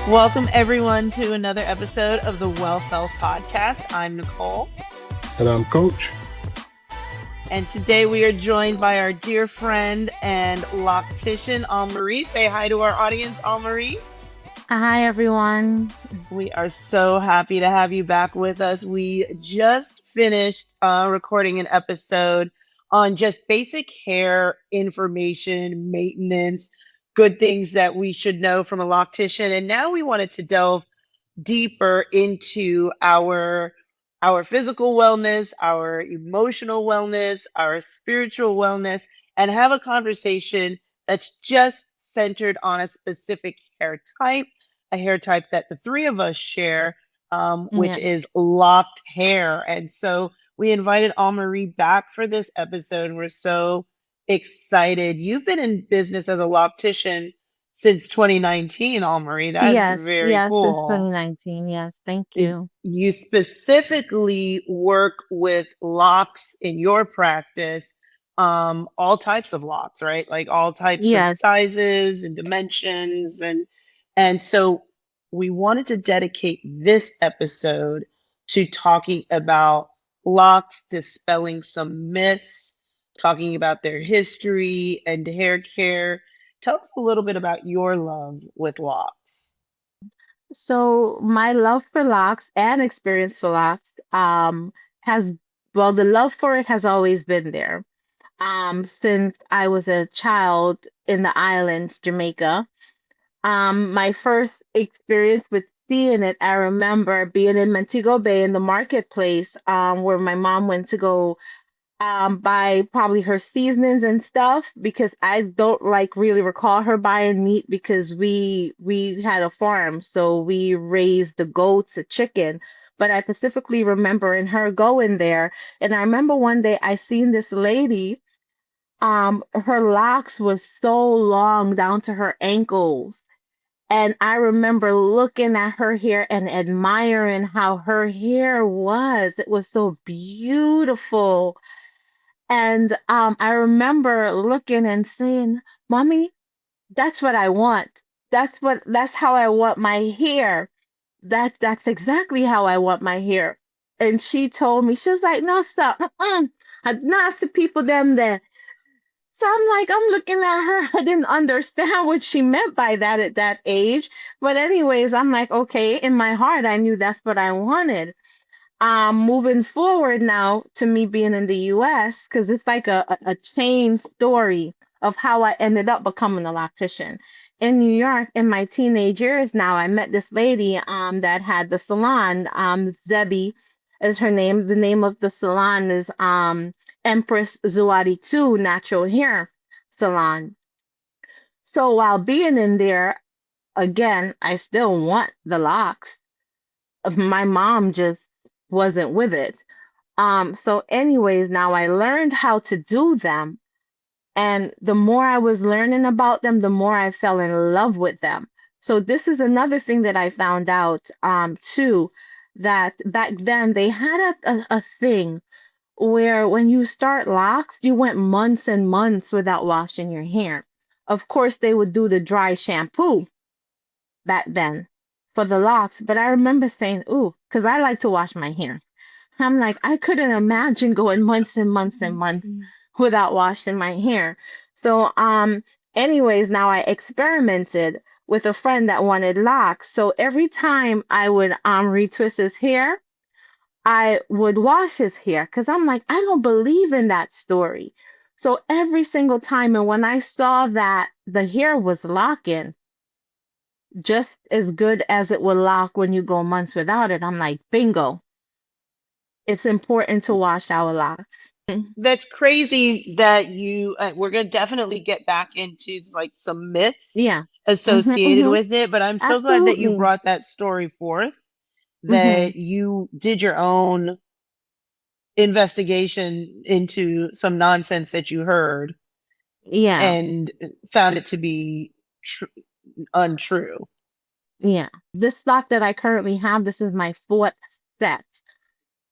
Welcome, everyone, to another episode of the Well Self Podcast. I'm Nicole. And I'm Coach. And today we are joined by our dear friend and loctician, Anne-Marie. Say hi to our audience, Anne-Marie. Hi, everyone. We are so happy to have you back with us. We just finished recording an episode on just basic hair information, maintenance, good things that we should know from a loctician. And now we wanted to delve deeper into our physical wellness, our emotional wellness, our spiritual wellness, and have a conversation that's just centered on a specific hair type, a hair type that the three of us share, which Yes. is locked hair. And so we invited Anne-Marie back for this episode. We're so excited. You've been in business as a loctician since 2019, Anne-Marie. That's Yes, very yes, since cool. 2019. Yes, thank you. You specifically work with locks in your practice, all types of locks, right? Like all types of Yes. sizes and dimensions, and so we wanted to dedicate this episode to talking about locks, dispelling some myths, talking about their history and hair care. Tell us a little bit about your love with locks. So my love for locks and experience for locks has well, the love for it has always been there. Since I was a child in the islands, Jamaica. My first experience with seeing it, I remember being in Montego Bay in the marketplace, where my mom went to go buy probably her seasonings and stuff, because I don't like really recall her buying meat, because we had a farm, so we raised the goats, a chicken. But I specifically remember in her going there, and I remember one day I seen this lady, her locks was so long down to her ankles. And I remember looking at her hair and admiring how her hair was. It was so beautiful. And I remember looking and saying, "Mommy, that's what I want. That's how I want my hair. That's exactly how I want my hair." And she told me, she was like, "No, sir, not the people them there." So I'm looking at her. I didn't understand what she meant by that at that age. But anyways, I'm like, okay, in my heart, I knew that's what I wanted. Moving forward now to me being in the US, because it's like a chain story of how I ended up becoming a loctician. In New York, in my teenage years now, I met this lady that had the salon. Zebby is her name. The name of the salon is Empress Zuadi 2 Natural Hair Salon. So while being in there, again, I still want the locks. My mom just wasn't with it. So anyways, now I learned how to do them. And the more I was learning about them, the more I fell in love with them. So this is another thing that I found out too, that back then they had a thing where when you start locks, you went months and months without washing your hair. Of course, they would do the dry shampoo back then for the locks, but I remember saying, ooh, because I like to wash my hair. I'm like, I couldn't imagine going months and months and months without washing my hair. So, anyways, now I experimented with a friend that wanted locks. So every time I would retwist his hair, I would wash his hair, because I'm like, I don't believe in that story. So every single time, and when I saw that the hair was locking just as good as it would lock when you go months without it, I'm like, bingo. It's important to wash our locks. That's crazy that you we're going to definitely get back into like some myths Yeah. associated Hmm. with it, but I'm so glad that you Absolutely. brought that story forth, Hmm. that you did your own investigation into some nonsense that you heard Yeah. and found it to be untrue. Yeah. This lock that I currently have, this is my fourth set.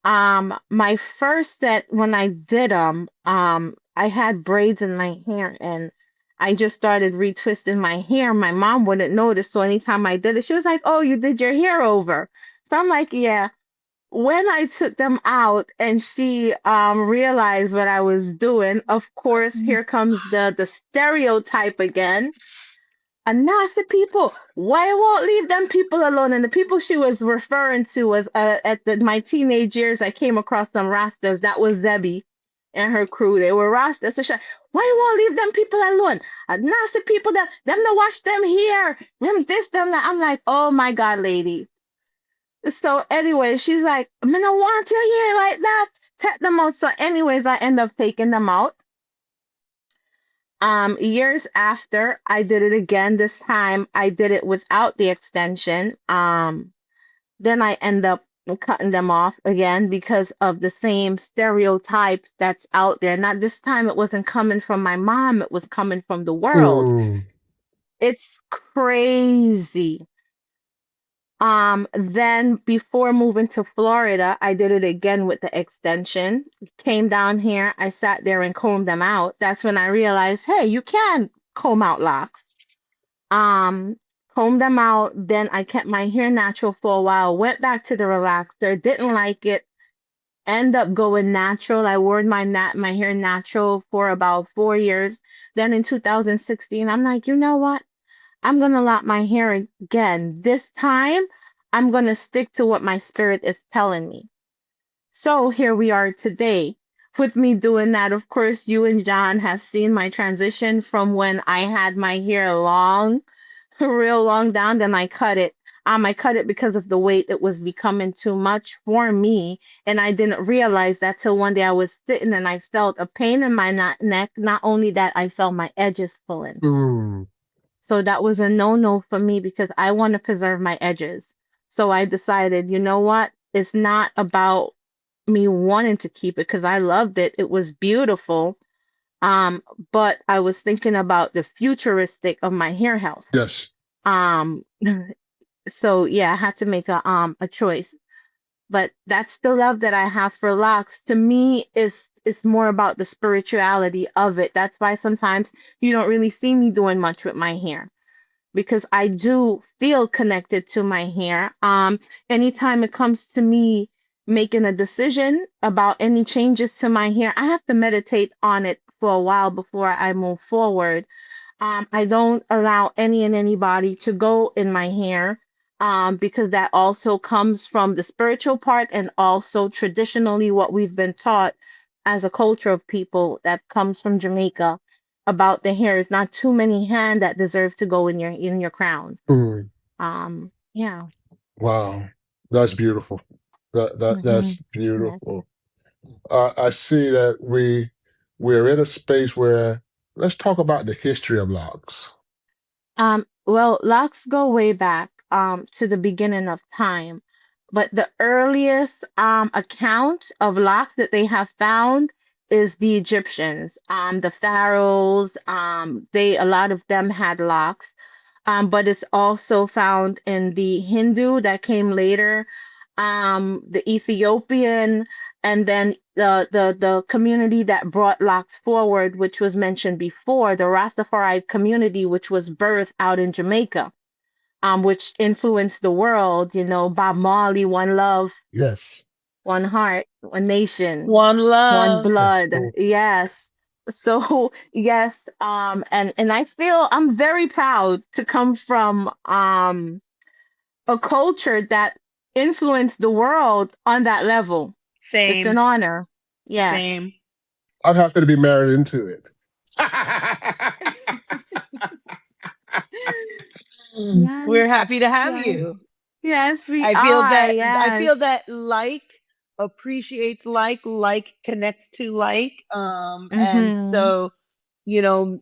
My first set when I did them, I had braids in my hair and I just started retwisting my hair. My mom wouldn't notice, so anytime I did it, she was like, "Oh, you did your hair over." So I'm like, "Yeah." When I took them out and she realized what I was doing, of course, here comes the stereotype again. And nasty people. Why won't leave them people alone? And the people she was referring to was my teenage years. I came across some Rastas. That was Zebby and her crew. They were Rastas. So she, why won't leave them people alone? Nasty people that them to wash them here. Them this, them that. I'm like, oh my God, lady. So anyway, she's like, I don't want you here like that. Take them out. So anyways, I end up taking them out. Years after, I did it again. This time, I did it without the extension. Then I end up cutting them off again because of the same stereotypes that's out there. Not this time, it wasn't coming from my mom, it was coming from the world. Mm. It's crazy. Then before moving to Florida, I did it again with the extension. Came down here, I sat there and combed them out. That's when I realized, hey, you can comb out locks. Um, Combed them out. Then I kept my hair natural for a while. Went back to the relaxer. Didn't like it. End up going natural. I wore my hair natural for about 4 years. Then in 2016, I'm like, you know what? I'm gonna lock my hair again. This time, I'm gonna stick to what my spirit is telling me. So here we are today. With me doing that, of course, you and John has seen my transition from when I had my hair long, real long down, then I cut it. I cut it because of the weight. It was becoming too much for me, and I didn't realize that till one day I was sitting and I felt a pain in my neck. Not only that, I felt my edges pulling. Mm. So that was a no-no for me because I want to preserve my edges. So I decided, you know what? It's not about me wanting to keep it because I loved it. It was beautiful. Um, but I was thinking about the futuristic of my hair health. Yes. Um, so yeah, I had to make a choice. But that's the love that I have for locks. To me, it's more about the spirituality of it. That's why sometimes you don't really see me doing much with my hair because I do feel connected to my hair. Anytime it comes to me making a decision about any changes to my hair, I have to meditate on it for a while before I move forward. I don't allow any and anybody to go in my hair because that also comes from the spiritual part and also traditionally what we've been taught as a culture of people that comes from Jamaica about the hair is not too many hand that deserve to go in your crown. Mm. Yeah. Wow. That's beautiful. That's Yes. beautiful. I see that we're in a space where let's talk about the history of logs. Well, locks go way back to the beginning of time, but the earliest account of locks that they have found is the Egyptians. The pharaohs, they a lot of them had locks. But it's also found in the Hindu that came later, the Ethiopian, and then the community that brought locks forward, which was mentioned before, the Rastafari community, which was birthed out in Jamaica, which influenced the world. You know, Bob Marley, one love, Yes. one heart, one nation, One one love. blood. Mm. Yes. So yes, and I feel I'm very proud to come from a culture that influenced the world on that level. It's an Same. honor. Yes. Same. I'd have to be married into it. We're Yes. happy to have Yes. you. Yes, we I feel are. that I Yes. feel that like appreciates like connects to and Mhm. so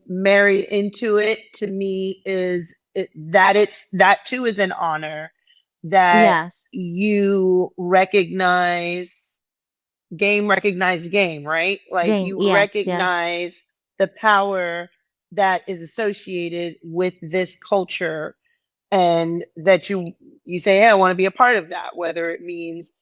married into it to me is that too is an honor that Yes. you recognize game, right? Like Game. you Yes, yes. recognize the power that is associated with this culture and that you say, hey, I want to be a part of that, whether it means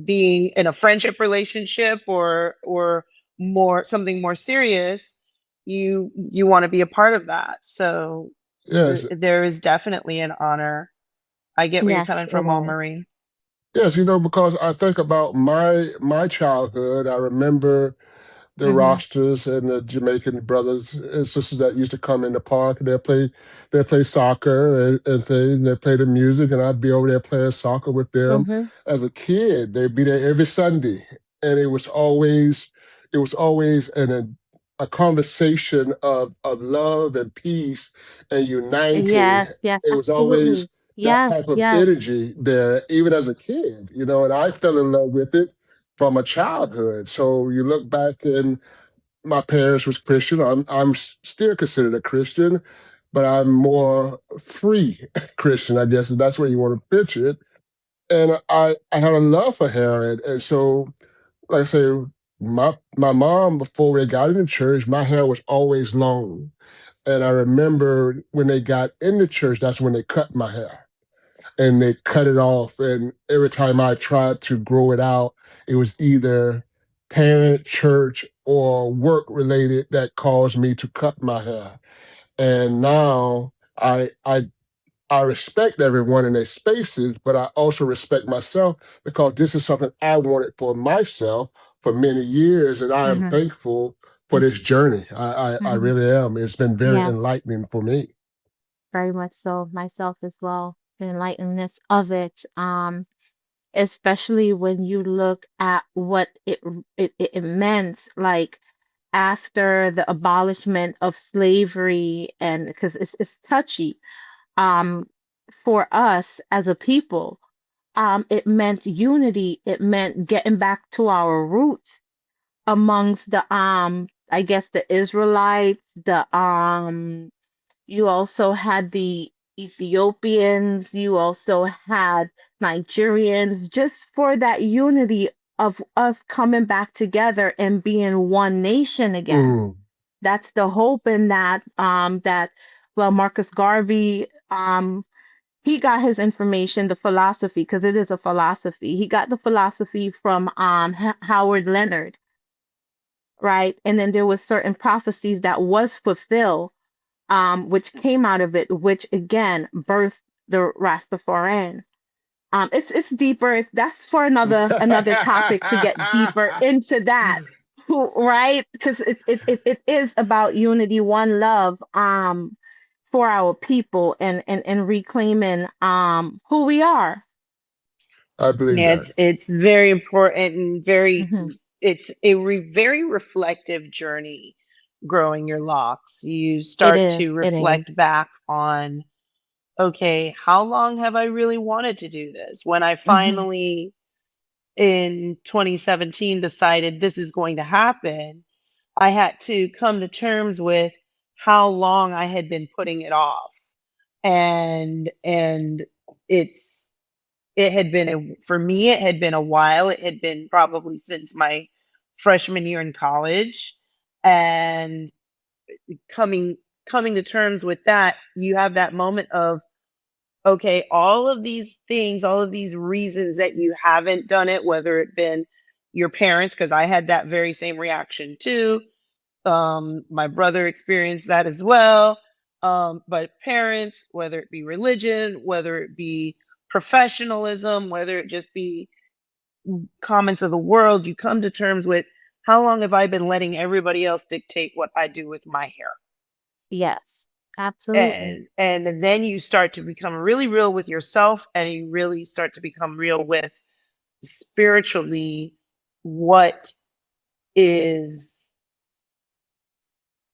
being in a friendship relationship or more something more serious, you want to be a part of that. So Yes, there is definitely an honor. I get where you're Yes, coming it from, All is. Marie. yes, because I think about my childhood. I remember the Mhm. rosters and the Jamaican brothers and sisters that used to come in the park. They play soccer and things. They play the music, and I'd be over there playing soccer with them. Mhm. As a kid, they'd be there every Sunday, and it was always a conversation of love and peace and uniting. Yes, yes, It was always absolutely. that type Yes, of yes. energy there, even as a kid, and I fell in love with it from a childhood. So you look back, and my parents was Christian. I'm still considered a Christian, but I'm more free Christian, I guess. And that's where you want to picture it. And I had a love for hair, and so, like I say, my mom, before we got into church, my hair was always long. And I remember when they got into church, that's when they cut my hair, and they cut it off. And every time I tried to grow it out, it was either parent, church, or work related that caused me to cut my hair. And now I respect everyone in their spaces, but I also respect myself because this is something I wanted for myself for many years, and I am Mhm. thankful for this journey. I Mhm. really am. It's been very Yes, enlightening for me. very much so. Myself as well. The enlightenment of it. Especially when you look at what it meant, like after the abolishment of slavery, and because it's touchy, um, for us as a people, it meant unity. It meant getting back to our roots amongst the I guess the Israelites, the you also had the Ethiopians, you also had Nigerians, just for that unity of us coming back together and being one nation again. Mm, That's the hope in that well, Marcus Garvey, he got his information, the philosophy, because it is a philosophy. He got the philosophy from Howard Leonard, right? And then there was certain prophecies that was fulfilled, which came out of it, which again birthed the Rastafarian. It's deeper. That's for another topic to get deeper into that, right? Because it is about unity, one love, for our people, and reclaiming who we are. I believe Yeah, that. it's very important and very Hmm. it's a very reflective journey growing your locks. You It start to is. It reflect is. back on, okay, how long have I really wanted to do this? When I Mm-hmm. finally in 2017 decided this is going to happen, I had to come to terms with how long I had been putting it off. And it's it had been for me, it had been a while. It had been probably since my freshman year in college. And coming coming to terms with that, you have that moment of, okay, all of these things, all of these reasons that you haven't done it, whether it been your parents, because I had that very same reaction too. My brother experienced that as well. But parents, whether it be religion, whether it be professionalism, whether it just be comments of the world, you come to terms with, how long have I been letting everybody else dictate what I do with my hair? Yes. Absolutely. And then you start to become really real with yourself, and you really start to become real with spiritually what is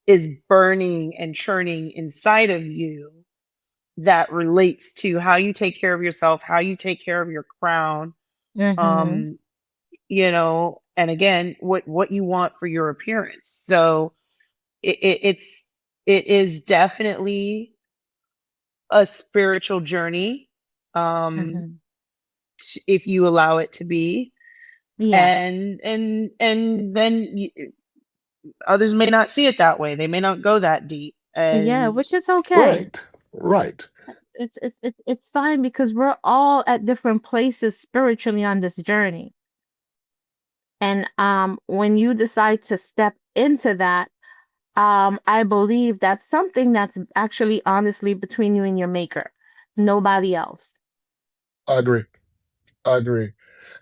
is burning and churning inside of you, that relates to how you take care of yourself, how you take care of your crown, Mm-hmm. um, and again, what you want for your appearance. So it is definitely a spiritual journey, um, Mm-hmm. if you allow it to be, Yes. and then others may not see it that way. They may not go that deep, Yeah, and which is okay. Right, right. It's fine because we're all at different places spiritually on this journey. And when you decide to step into that, I believe that's something that's actually honestly between you and your maker, nobody else. I agree. I agree.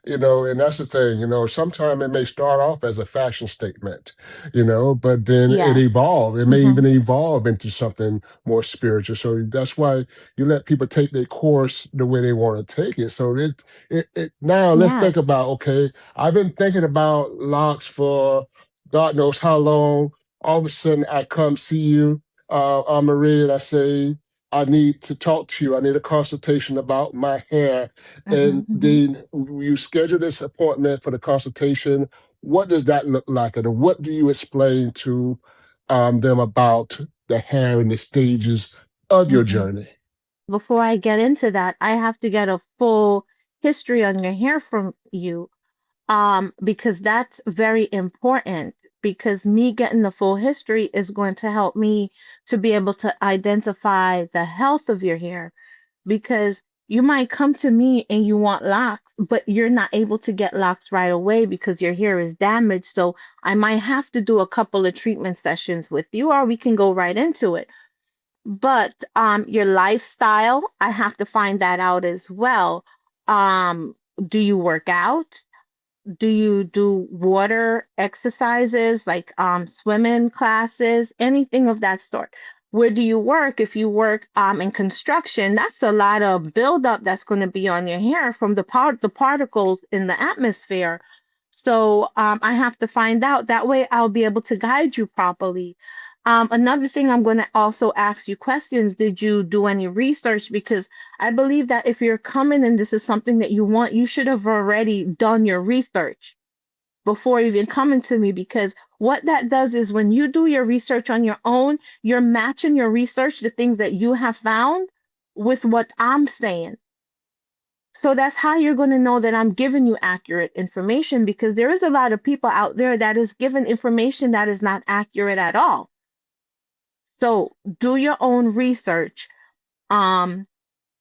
And that's the thing, sometimes it may start off as a fashion statement, but then Yes. it may Hmm. even evolve into something more spiritual. So that's why you let people take their course the way they want to take it. So now let's think Yes. about, okay, I've been thinking about locks for God knows how long. All of a sudden I come see you, Marie, and I say, I need to talk to you. I need a consultation about my hair, Hmm. and Hmm. then you schedule this appointment for the consultation. What does that look like? And what do you explain to them about the hair and the stages of your Hmm. journey? Before I get into that, I have to get a full history on your hair from you, because that's very important, because me getting the full history is going to help me to be able to identify the health of your hair, because you might come to me and you want locks, but you're not able to get locks right away because your hair is damaged. So I might have to do a couple of treatment sessions with you, or we can go right into it. But your lifestyle, I have to find that out as well. Um, do you work out? Do you do water exercises like swimming classes, anything of that sort? Where do you work? If you work in construction, that's a lot of buildup that's going to be on your hair from the particles in the atmosphere. So I have to find out. That way, I'll be able to guide you properly. Another thing, I'm going to also ask you questions. Did you do any research? Because I believe that if you're coming and this is something that you want, you should have already done your research before even coming to me. Because what that does is when you do your research on your own, you're matching your research, the things that you have found, with what I'm saying. So that's how you're going to know that I'm giving you accurate information, because there is a lot of people out there that is given information that is not accurate at all. So do your own research. Um,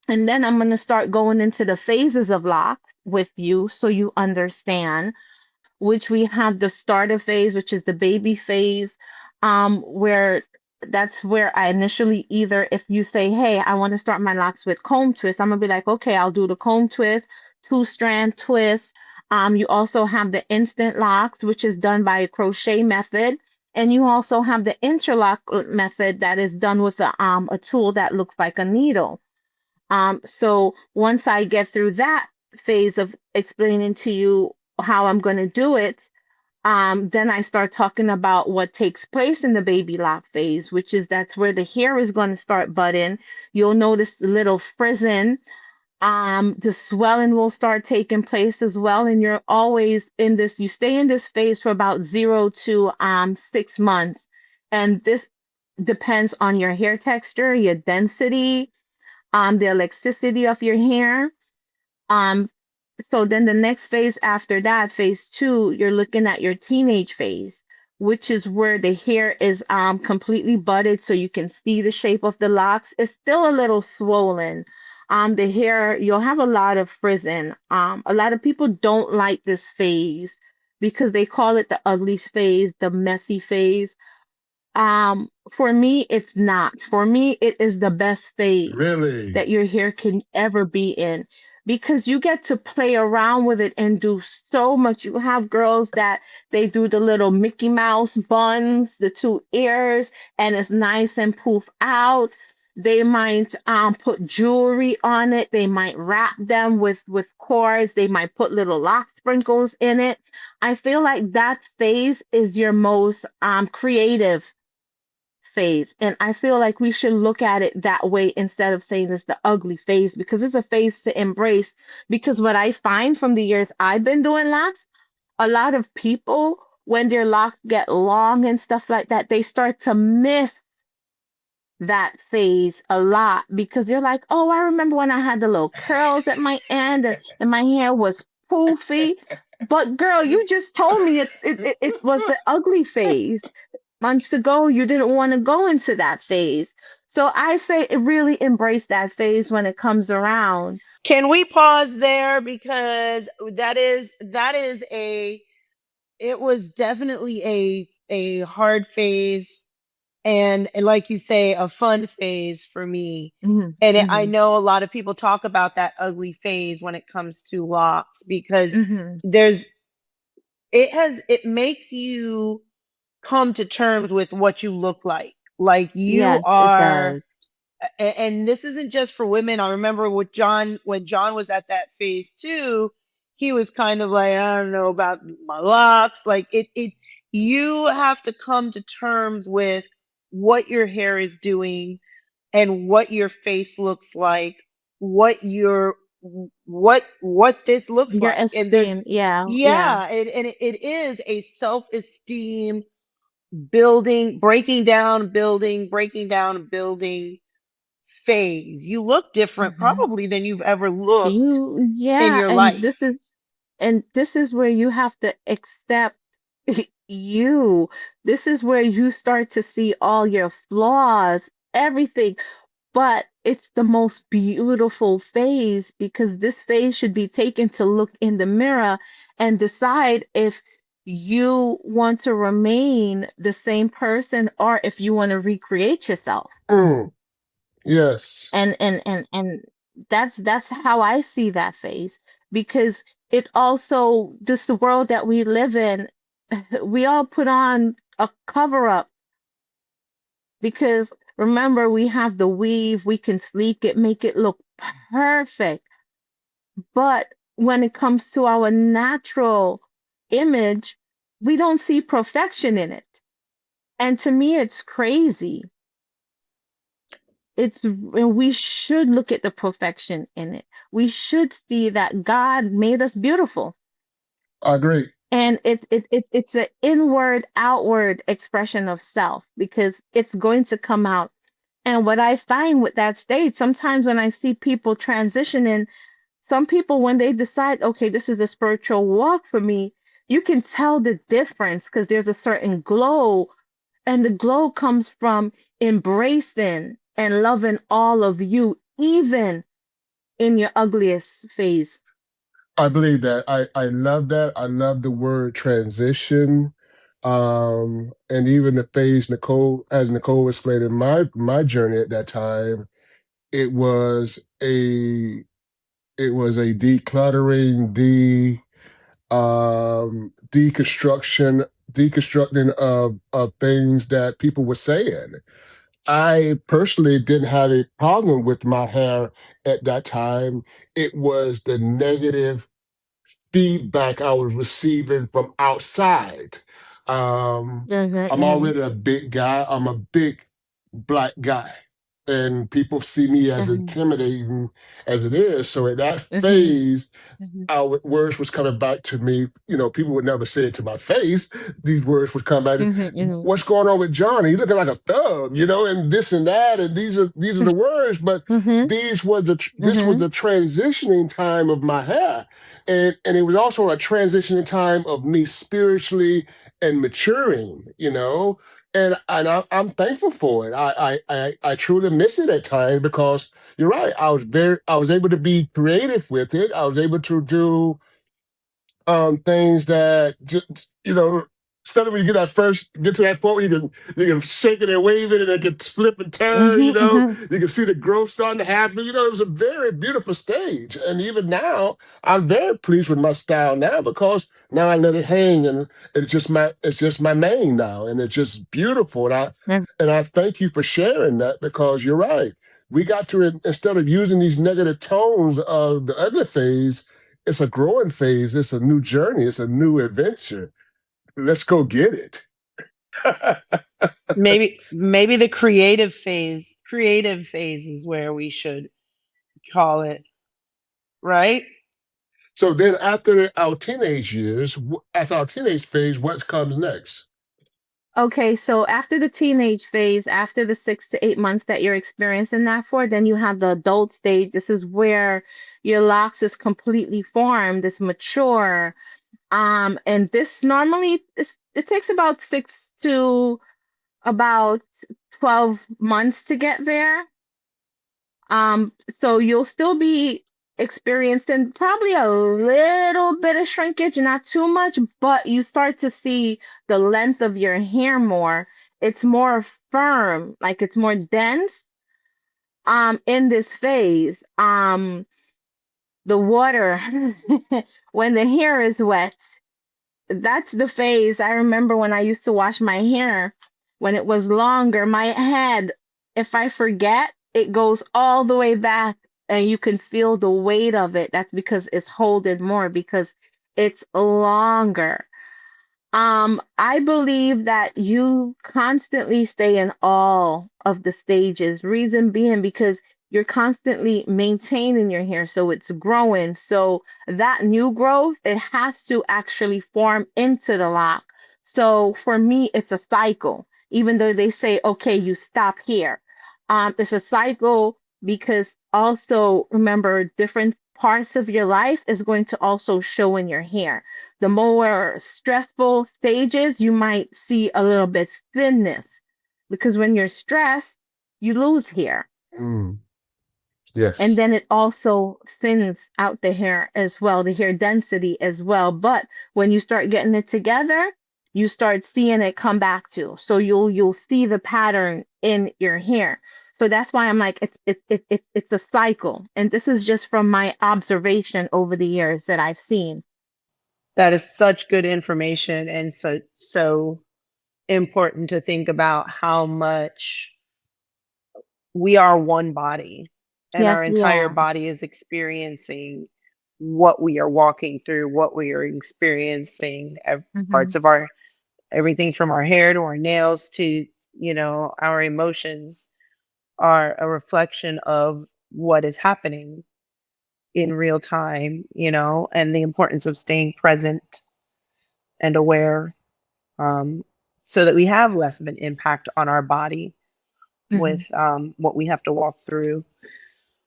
and then I'm going to start going into the phases of locks with you so you understand, which we have the starter phase, which is the baby phase, where that's where I initially, either if you say, hey, I want to start my locks with comb twist, I'm gonna be like, okay, I'll do the comb twist, two strand twist. You also have the instant locks, which is done by a crochet method. And you also have the interlock method that is done with a tool that looks like a needle. So once I get through that phase of explaining to you how I'm going to do it, then I start talking about what takes place in the baby lock phase, which is that's where the hair is going to start budding. You'll notice the little frizzing. The swelling will start taking place as well, and you're always in this. You stay in this phase for about 0 to 6 months, and this depends on your hair texture, your density, the elasticity of your hair. Um, so then the next phase after that, phase two, you're looking at your teenage phase, which is where the hair is completely budded so you can see the shape of the locks. It's still a little swollen. The hair, you'll have a lot of frizzing. A lot of people don't like this phase because they call it the ugly phase, the messy phase. For me, it's not. For me, it is the best phase Really? that your hair can ever be in, because you get to play around with it and do so much. You have girls that they do the little Mickey Mouse buns, the two ears, and it's nice and poof out. They might put jewelry on it. They might wrap them with cords. They might put little lock sprinkles in it. I feel like that phase is your most creative phase. And I feel like we should look at it that way instead of saying it's the ugly phase, because it's a phase to embrace. Because what I find from the years I've been doing locks, a lot of people, when their locks get long and stuff like that, they start to miss that phase a lot, because they're like, oh, I remember when I had the little curls at my end, and my hair was poofy. But girl, you just told me it was the ugly phase months ago. You didn't want to go into that phase. So I say it really embrace that phase when it comes around. Can we pause there, because that is a it was definitely a hard phase, and like you say, a fun phase for me. Mhm. And I Mhm. know a lot of people talk about that ugly phase when it comes to locks, because Mhm. there's it makes you come to terms with what you look like. Like you Yes, it are, does. and this isn't just for women. I remember with John, when John was at that phase too, he was kind of like, I don't know about my locks. Like you have to come to terms with what your hair is doing and what your face looks like, what your what this looks Your like. And esteem. there's, Yeah, yeah. yeah, and it is a self-esteem building, breaking down, building phase. You look different Mhm. probably than you've ever looked in Yeah, your and life. this is where you have to accept you. This is where you start to see all your flaws, everything. But it's the most beautiful phase because this phase should be taken to look in the mirror and decide if you want to remain the same person or if you want to recreate yourself. Mm, yes, And that's how I see that phase because it also this the world that we live in, we all put on a cover up because remember we have the weave, we can sleek it, make it look perfect. But when it comes to our natural image, we don't see perfection in it. And to me, it's crazy. It's and we should look at the perfection in it. We should see that God made us beautiful. I agree. And it's an inward, outward expression of self because it's going to come out. And what I find with that state, sometimes when I see people transitioning, some people, when they decide, okay, this is a spiritual walk for me, you can tell the difference because there's a certain glow. And the glow comes from embracing and loving all of you, even in your ugliest phase. I believe that. I love that. I love the word transition. And even the phase Nicole, as Nicole explained in my journey at that time, it was a it was a decluttering, deconstructing of things that people were saying. I personally didn't have a problem with my hair at that time. It was the negative feedback I was receiving from outside. Um, I'm Hmm. already a big guy. I'm a big black guy, and people see me as Hmm. intimidating as it is. So at that Hmm. phase, Hmm. our words was coming back to me. You know, people would never say it to my face. These words would come back. Hmm. What's going on with Johnny? He's looking like a thug, you know, and this and that, and these are the words. But Hmm. this was Hmm. the transitioning time of my hair, and it was also a transitioning time of me spiritually and maturing. You know, I'm thankful for it. I truly miss it at times because you're right. I was able to be creative with it. I was able to do things that just, you know, especially when you get to that point where you can shake it and wave it and it can flip and turn, you know, Hmm. you can see the growth starting to happen. You know, it was a very beautiful stage. And even now, I'm very pleased with my style now because now I let it hang and it's just my mane now and it's just beautiful. And I thank you for sharing that because you're right. We got to instead of using these negative tones of the other phase, it's a growing phase. It's a new journey. It's a new adventure. Let's go get it. Maybe the creative phase is where we should call it, right? So then, after our teenage years, after our teenage phase, what comes next? Okay, so after the teenage phase, after the 6 to 8 months that you're experiencing that for, then you have the adult stage. This is where your locks is completely formed, it's mature. And this normally it takes about 6 to about 12 months to get there. Um, so you'll still be experiencing probably a little bit of shrinkage, not too much, but you start to see the length of your hair more. It's more firm, like it's more dense in this phase. The water when the hair is wet, that's the phase. I remember when I used to wash my hair when it was longer, my head, if I forget, it goes all the way back and you can feel the weight of it. That's because it's holding more because it's longer. I believe that you constantly stay in all of the stages. Reason being because you're constantly maintaining your hair, so it's growing. So that new growth, it has to actually form into the lock. So for me, it's a cycle. Even though they say, okay, you stop here. It's a cycle because also remember different parts of your life is going to also show in your hair. The more stressful stages, you might see a little bit thinness because when you're stressed, you lose hair. Mm, And yes. then it also thins out the hair as well, the hair density as well. But when you start getting it together, you start seeing it come back to. So you'll see the pattern in your hair. So that's why I'm like it's a cycle. And this is just from my observation over the years that I've seen. That is such good information and so important to think about how much we are one body and our Yes, we entire are. body is experiencing what we are walking through, what we are experiencing, Hmm. parts of our everything from our hair to our nails to, our emotions are a reflection of what is happening in real time, and the importance of staying present and aware, um, so that we have less of an impact on our body with Hmm. what we have to walk through.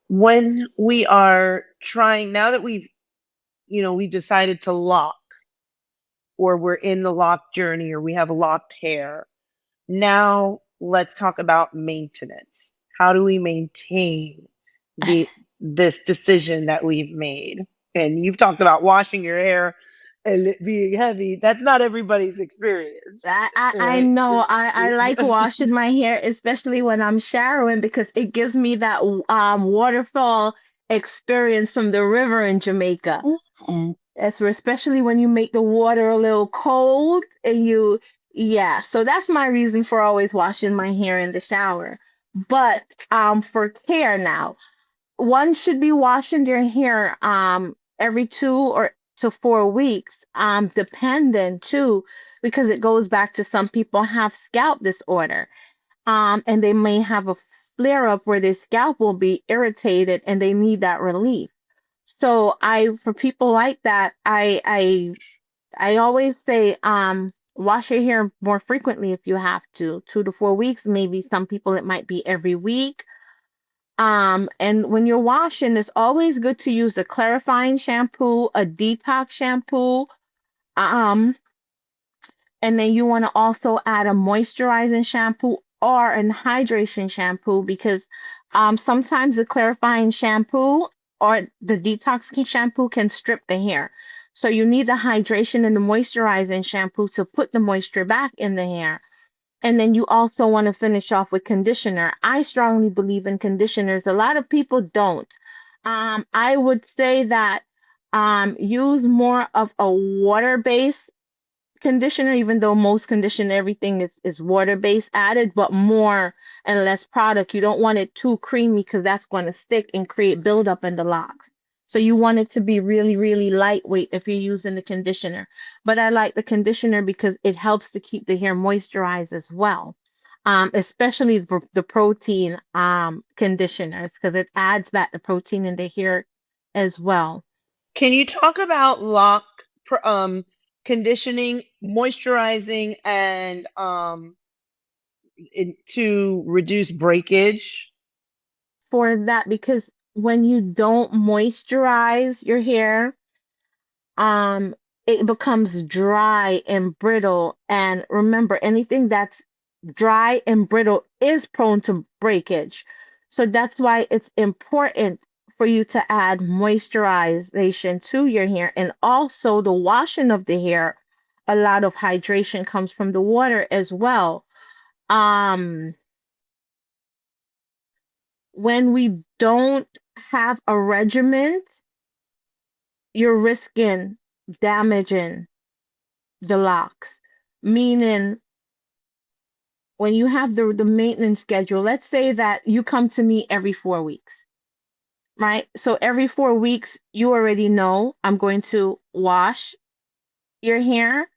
When we are trying, now that we've decided to lock, or we're in the lock journey, or we have locked hair, now let's talk about maintenance. How do we maintain the this decision that we've made? And you've talked about washing your hair and it being heavy. That's not everybody's experience, I right? know. I like washing my hair, especially when I'm showering, because it gives me that waterfall experience from the river in Jamaica. That's where, especially when you make the water a little cold and yeah. So that's my reason for always washing my hair in the shower. But for care now, one should be washing their hair every 2 or to 4 weeks, dependent too, because it goes back to some people have scalp disorder, and they may have a flare up where their scalp will be irritated and they need that relief. So I for people like that, I always say wash your hair more frequently if you have to, 2 to 4 weeks. Maybe some people it might be every week. And when you're washing, it's always good to use a clarifying shampoo, a detox shampoo. Um, and then you want to also add a moisturizing shampoo or an hydration shampoo because sometimes the clarifying shampoo or the shampoo can strip the hair. So you need the hydration and the moisturizing shampoo to put the moisture back in the hair. And then you also want to finish off with conditioner. I strongly believe in conditioners. A lot of people don't. I would say that use more of a water-based conditioner, even though most conditioner everything is water-based added, but more and less product. You don't want it too creamy because that's going to stick and create buildup in the locks. So you want it to be really, really lightweight if you're using the conditioner. But I like the conditioner because it helps to keep the hair moisturized as well. Especially for the protein conditioners because it adds back the protein in the hair as well. Can you talk about conditioning, moisturizing, and to reduce breakage? For that, because when you don't moisturize your hair, um, it becomes dry and brittle. And remember, anything that's dry and brittle is prone to breakage. So that's why it's important for you to add moisturization to your hair, and also the washing of the hair. A lot of hydration comes from the water as well. Um, when we don't have a regimen, you're risking damaging the locks. Meaning, when you have the maintenance schedule, let's say that you come to me every 4 weeks, right? So every 4 weeks, you already know I'm going to wash your hair.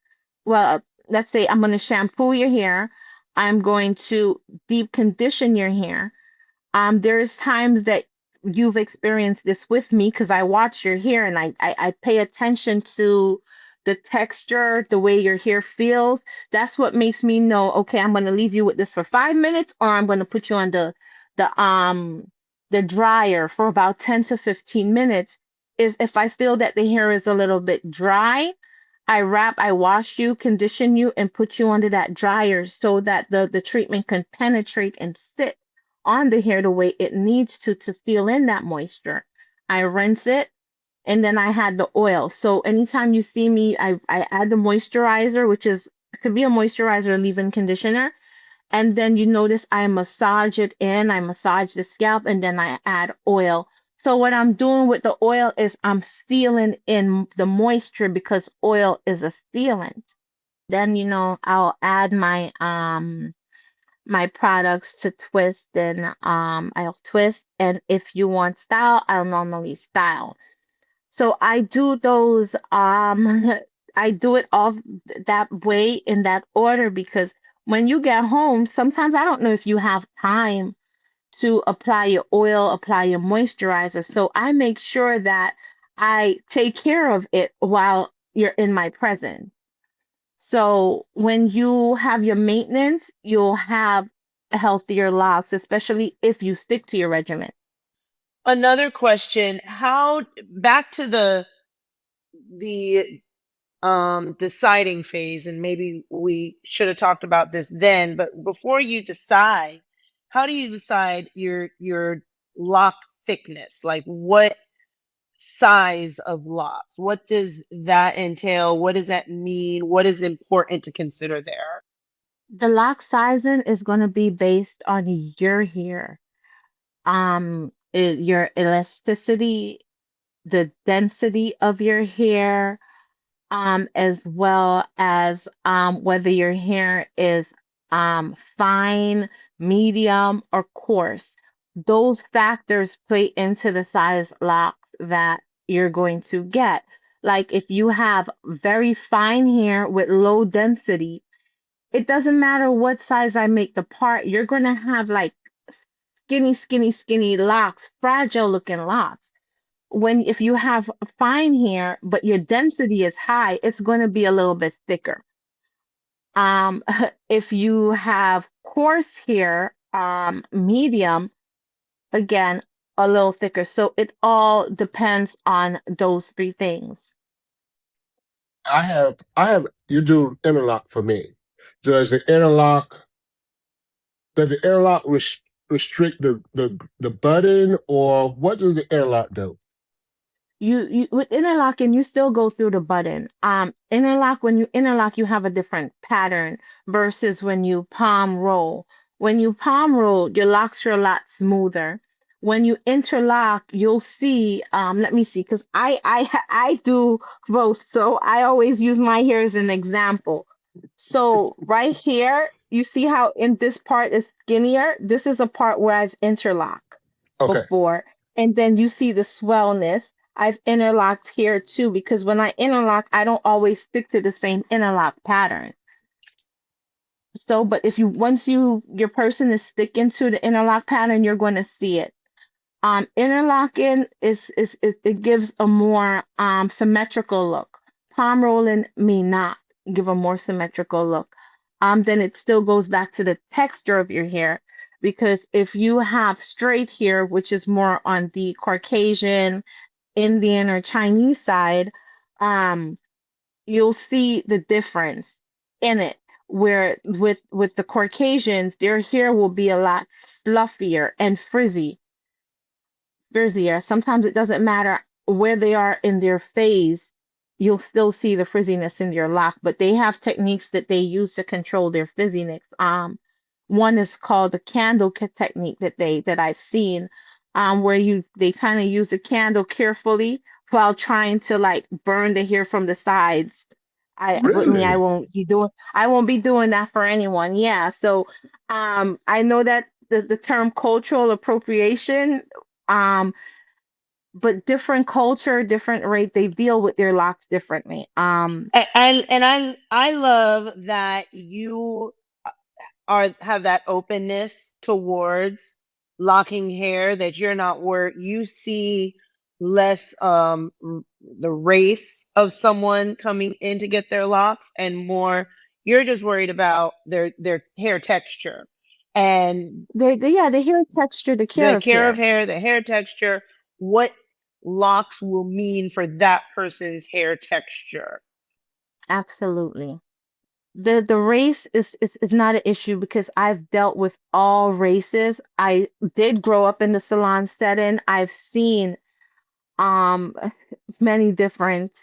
Well, let's say I'm going to shampoo your hair. I'm going to deep condition your hair. There's times that you've experienced this with me because I watch your hair, and I pay attention to the texture, the way your hair feels. That's what makes me know, okay, I'm gonna leave you with this for 5 minutes, or I'm gonna put you on the um the dryer for about 10 to 15 minutes. Is if I feel that the hair is a little bit dry, I wash you, condition you, and put you under that dryer so that the treatment can penetrate and sit on the hair the way it needs to seal in that moisture. I rinse it, and then I had the oil. So anytime you see me, I add the moisturizer, which is could be a moisturizer or leave-in conditioner. And then you notice I massage it in, I massage the scalp, and then I add oil. So what I'm doing with the oil is I'm sealing in the moisture because oil is a sealant. Then I'll add my products to twist, and I'll twist, and if you want style, I'll normally style. So I do those I do it all that way in that order because when you get home, sometimes I don't know if you have time to apply your oil, apply your moisturizer. So I make sure that I take care of it while you're in my presence. So when you have your maintenance, you'll have healthier locks, especially if you stick to your regimen. Another question, how back to the deciding phase, and maybe we should have talked about this then, but before you decide, how do you decide your lock thickness? Like what size of locks? What does that entail? What does that mean? What is important to consider there? The lock sizing is going to be based on your hair, your elasticity, the density of your hair, as well as whether your hair is fine, medium, or coarse. Those factors play into the size locks that you're going to get. Like if you have very fine hair with low density, it doesn't matter what size I make the part, you're going to have like skinny, skinny, skinny locks, fragile looking locks. When if you have fine hair but your density is high, it's going to be a little bit thicker. um if you have coarse hair, medium, again, a little thicker. So it all depends on those three things. I have you do interlock for me. Does the interlock does the interlock restrict the button, or what does the interlock do? You with interlocking, you still go through the button. Interlock, when you interlock, you have a different pattern versus when you palm roll. When you palm roll, your locks are a lot smoother. When you interlock, you'll see, let me see, because I do both, so I always use my hair as an example. So right here, you see how in this part is skinnier. This is a part where I've interlocked Okay. before. And then you see the swellness. I've interlocked here too, because when I interlock, I don't always stick to the same interlock pattern. So, but if you once your person is sticking to the interlock pattern, you're going to see it. Interlocking it gives a more symmetrical look. Palm rolling may not give a more symmetrical look. Then it still goes back to the texture of your hair, because if you have straight hair, which is more on the Caucasian, Indian, or Chinese side, um, you'll see the difference in it. Where with the Caucasians, their hair will be a lot fluffier and frizzy. frizzier. Sometimes it doesn't matter where they are in their phase, you'll still see the frizziness in your lock, but they have techniques that they use to control their frizziness. One is called the candle technique that I've seen, where you they kind of use a candle carefully while trying to like burn the hair from the sides. With me, Really? I won't be doing that for anyone. Yeah. So I know that the term cultural appropriation, um but different culture, different rate, they deal with their locks differently. And I love that you are have that openness towards locking hair, that you're not worried, you see less the race of someone coming in to get their locks, and more you're just worried about their hair texture and Yeah, the hair texture, the care the of care of hair. hair, the hair texture, what locks will mean for that person's hair texture. Absolutely. The race is not an issue because I've dealt with all races. I did grow up in the salon setting. I've seen um many different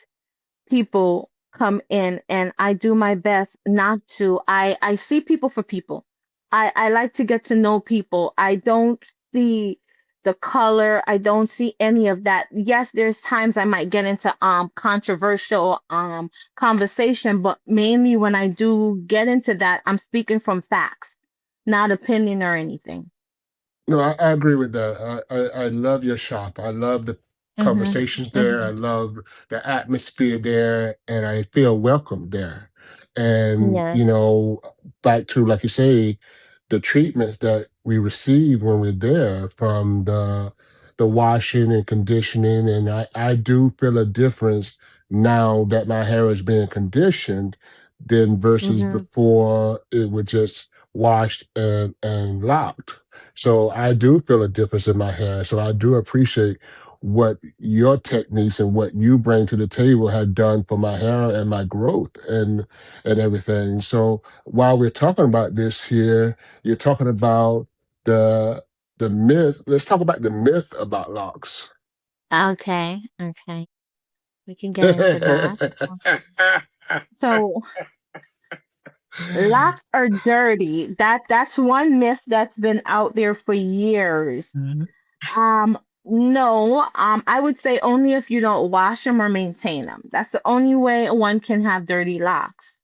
people come in, and I do my best not to. I see people for people. I like to get to know people. I don't see the color. I don't see any of that. Yes, there's times I might get into controversial conversation, but mainly when I do get into that, I'm speaking from facts, not opinion or anything. No, I agree with that. I love your shop. I love the Mhm. conversations there. I Mhm. love the atmosphere there, and I feel welcome there. And Yes. back to like you say, the treatments that we receive when we're there from the washing and conditioning, and I do feel a difference now that my hair is being conditioned than versus Mhm. before it was just washed and locked. So I do feel a difference in my hair. So I do appreciate what your techniques and what you bring to the table had done for my hair and my growth and everything. So while we're talking about this here, you're talking about the the myth. Let's talk about the myth about locks. Okay. Okay. We can get into that. So locks are dirty. That's one myth that's been out there for years. Um, no, I would say only if you don't wash them or maintain them. That's the only way one can have dirty locks.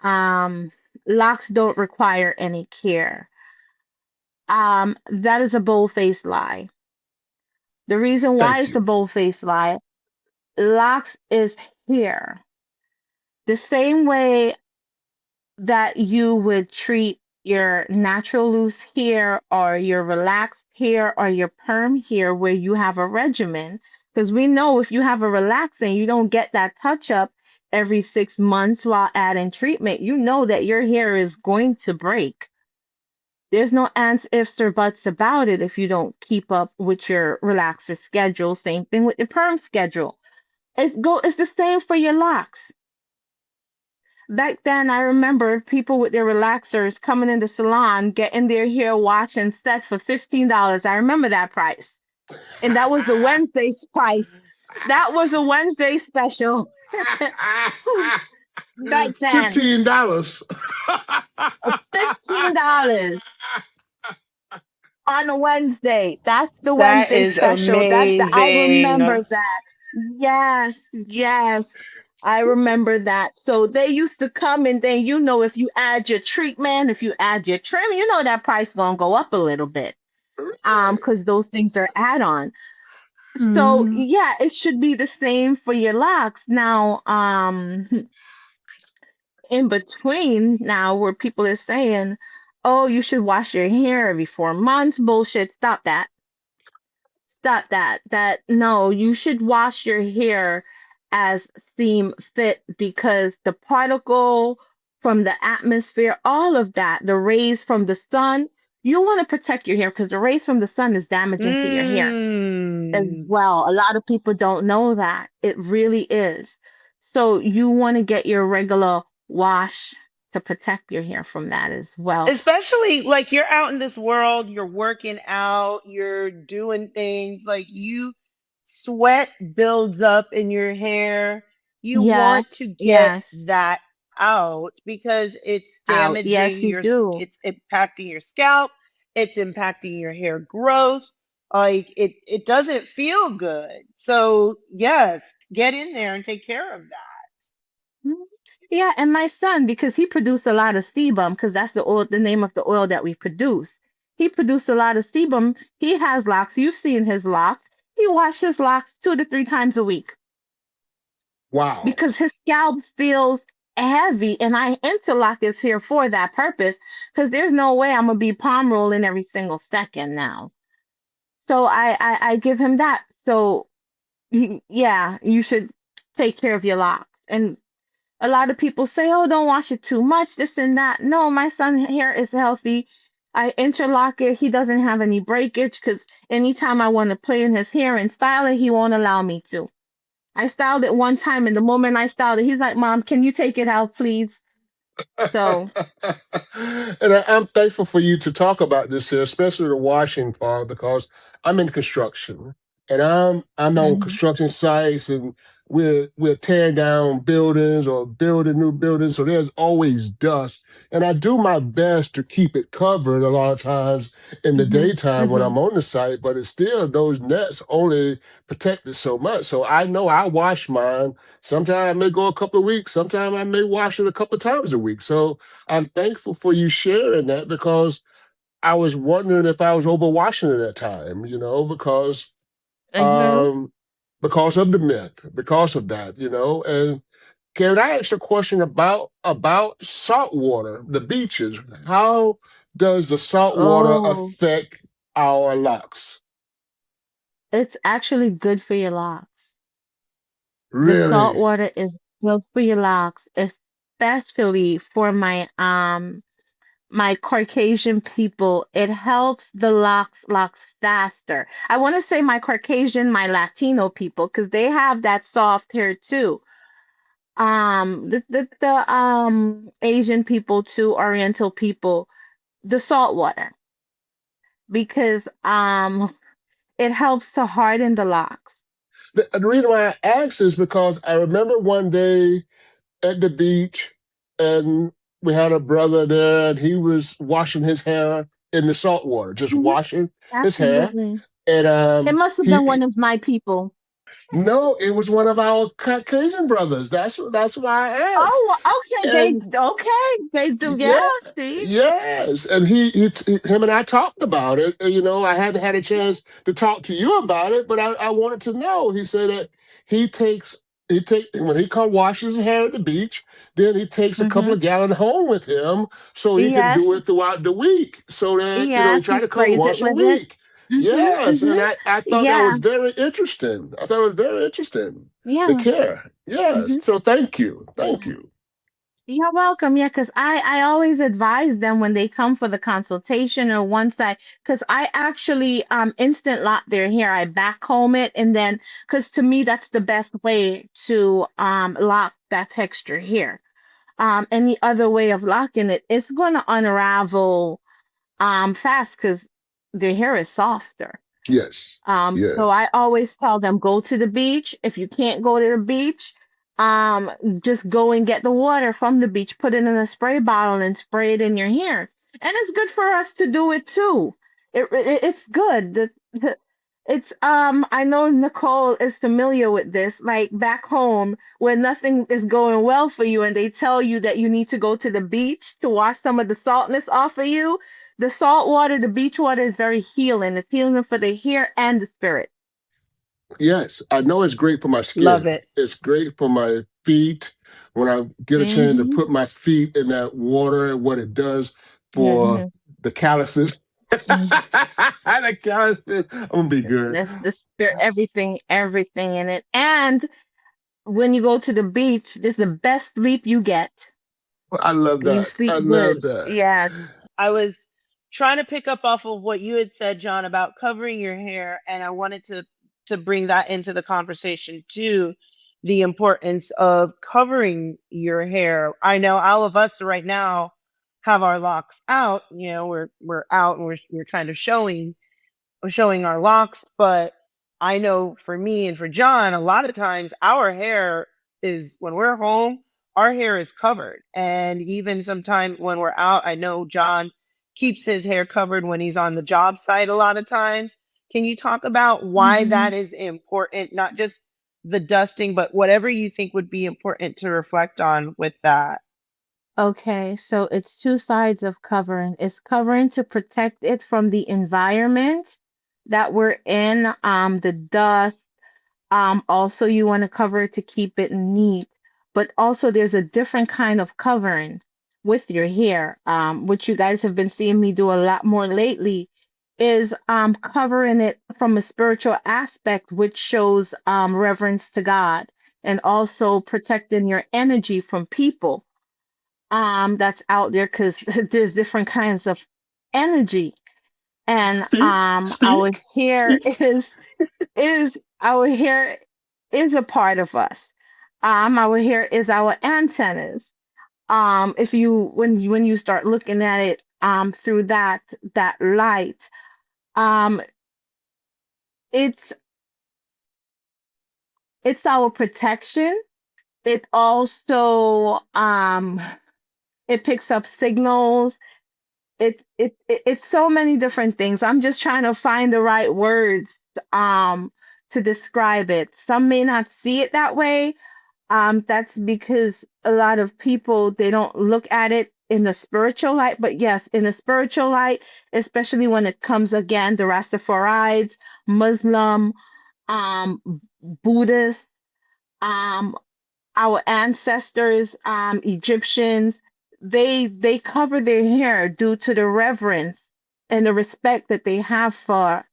Um, Locks don't require any care. That is a bold-faced lie. The reason why Thank it's a you. bold-faced lie, locks is hair. The same way that you would treat your natural loose hair or your relaxed hair or your perm hair where you have a regimen, because we know if you have a relaxing, you don't get that touch up every 6 months while adding treatment, you know that your hair is going to break. There's no ands, ifs, or buts about it if you don't keep up with your relaxer schedule. Same thing with your perm schedule. It's the same for your locks. Back then, I remember people with their relaxers coming in the salon, getting their hair washed and set for $15. I remember that price. And that was the Wednesday price. That was a Wednesday special back then. $15. $15 on a Wednesday. That's the That Wednesday is special. I amazing. remember that. Yes, yes. I remember that. So they used to come, and then if you add your treatment, if you add your trim, that price gonna go up a little bit. Because those things are add-on. So Mhm. yeah, it should be the same for your locks. Now, in between now where people are saying, oh, you should wash your hair every 4 months. Bullshit. Stop that. Stop that. No, you should wash your hair as seem fit because the particle from the atmosphere, all of that, the rays from the sun, you want to protect your hair because the rays from the sun is damaging to your hair as Mm. well. A lot of people don't know that. It really is. So you want to get your regular wash. to protect your hair from that as well. Especially like you're out in this world, you're working out, you're doing things like you sweat builds up in your hair. You want Yes, to get yes. that out because it's Out. damaging Yes, you do. it's impacting your scalp, it's impacting your hair growth. Like it doesn't feel good. So, yes, get in there and take care of that. Mhm. Yeah, and my son, because he produced a lot of sebum, because that's the oil, the name of the oil that we produce. He produced a lot of sebum. He has locks. You've seen his locks. He washes locks 2 to 3 times a week Wow. because his scalp feels heavy, and I interlock his hair for that purpose. Because there's no way I'm gonna be palm rolling every single second now. So I give him that. So yeah, you should take care of your locks. And a lot of people say, "Oh, don't wash it too much, this and that." No, my son hair is healthy. I interlock it. He doesn't have any breakage because anytime I want to play in his hair and style it, he won't allow me to. I styled it one time, and the moment I styled it, he's like, "Mom, can you take it out, please?" So, And I'm thankful for you to talk about this here, especially the washing part, because I'm in construction and I'm on mhm, construction sites, and we're tearing down buildings or building new buildings, so there's always dust. And I do my best to keep it covered a lot of times in the mhm, daytime when mhm, I'm on the site, but it's still those nets only protect it so much. So I know I wash mine. Sometimes I may go a couple of weeks. Sometimes I may wash it a couple of times a week. So I'm thankful for you sharing that, because I was wondering if I was overwashing it at time, mhm. um, because of the myth, because of that, And can I ask a question about salt water, the beaches? How does the salt water Oh, affect our locks? it's actually good for your locks. The salt Really? water is good for your locks, especially for my Caucasian people. It helps the locks faster. I want to say my Caucasian, my Latino people, because they have that soft hair too. The Asian people too, Oriental people, the salt water, because it helps to harden the locks. The reason why I asked is because I remember one day at the beach, and we had a brother there, and he was washing his hair in the salt water, just Mhm. washing his hair. Absolutely. And It must have he been one of my people. no, it was one of our Caucasian brothers. That's why I asked. Oh, okay. And They do. Yeah, yeah, see. yes, and him and I talked about it. I hadn't had a chance to talk to you about it, but I wanted to know. He said that he takes he take when he come washes his hair at the beach, then he takes a couple Mm-hmm. of gallons home with him so he can do Yes, it throughout the week. So that he yes. He try to come sprays it once a with it. week. Mm-hmm. Yes, and Mm-hmm. I thought that Yeah, was very interesting. I thought it was very interesting. The yeah. care. Yes. Mm-hmm. So thank you. Thank Yeah. you. You're welcome. Yeah, because I always advise them when they come for the consultation, or once because I actually instant lock their hair. I back comb it, and then, because to me that's the best way to lock that texture hair. Any other way of locking it, it's gonna unravel fast because their hair is softer. Yes. Yeah. So I always tell them, go to the beach. If you can't go to the beach, um, just go and get the water from the beach, put it in a spray bottle and spray it in your hair. And it's good for us to do it too. It's good. It's I know Nicole is familiar with this. Like back home, when nothing is going well for you and they tell you that you need to go to the beach to wash some of the saltness off of you, the salt water, the beach water is very healing. It's healing for the hair and the spirit. Yes, I know it's great for my Love skin. it. It's great for my feet. When I get a chance to Mm-hmm. put my feet in that water, and what it does for Mm-hmm. the calluses. The calluses. I'm gonna be good. That's the spirit, everything in it. And when you go to the beach, this is the best sleep you get. I love You that. I sleep love good. that. Yes. I was trying to pick up off of what you had said, John, about covering your hair, and I wanted to bring that into the conversation too. the importance of covering your hair. I know all of us right now have our locks out. You know, we're out and we're kind of showing our locks, but I know for me and for John, a lot of times our hair is when we're home, our hair is covered. And even sometimes when we're out, I know John keeps his hair covered when he's on the job site a lot of times. Can you talk about why Hmm. that is important? Not just the dusting, but whatever you think would be important to reflect on with that. Okay, so it's two sides of covering. It's covering to protect it from the environment that we're in, the dust. Also, you want to cover it to keep it neat, but also there's a different kind of covering with your hair, which you guys have been seeing me do a lot more lately, is covering it from a spiritual aspect, which shows reverence to God, and also protecting your energy from people that's out there, because there's different kinds of energy, and Speak, our speak, hair speak. is our hair is a part of us. Our hair is our antennas. If you when you start looking at it through that light, um, it's it's our protection. It also it picks up signals. It's so many different things. I'm just trying to find the right words um to describe it. Some may not see it that way. That's because a lot of people, they don't look at it in the spiritual light, but yes, in the spiritual light, especially when it comes again, the Rastafarites, Muslim, um, Buddhist, um, our ancestors, Egyptians, they cover their hair due to the reverence and the respect that they have for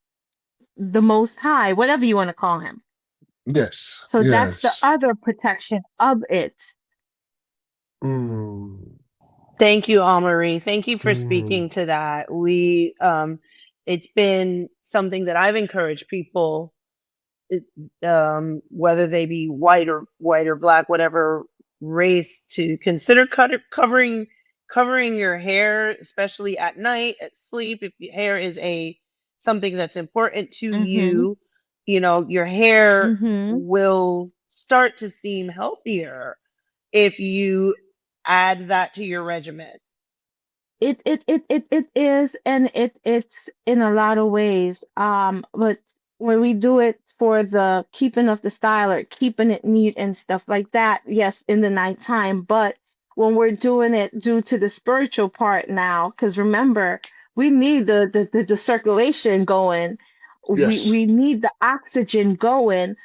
the Most High, whatever you want to call him. Yes, So that's the yes. other protection of it. Mm, Thank you, Marie. Thank you for mm. speaking to that. It's been something that I've encouraged people, it, whether they be white or black, whatever race, to consider covering your hair, especially at night, at sleep. If your hair is a something that's important to Mhm. you, you know your hair Mhm. will start to seem healthier if you add that to your regimen. It is, and it's in a lot of ways. But when we do it for the keeping of the style or keeping it neat and stuff like that, yes, in the nighttime. But when we're doing it due to the spiritual part now, because remember, we need the circulation going. Yes. We need the oxygen going.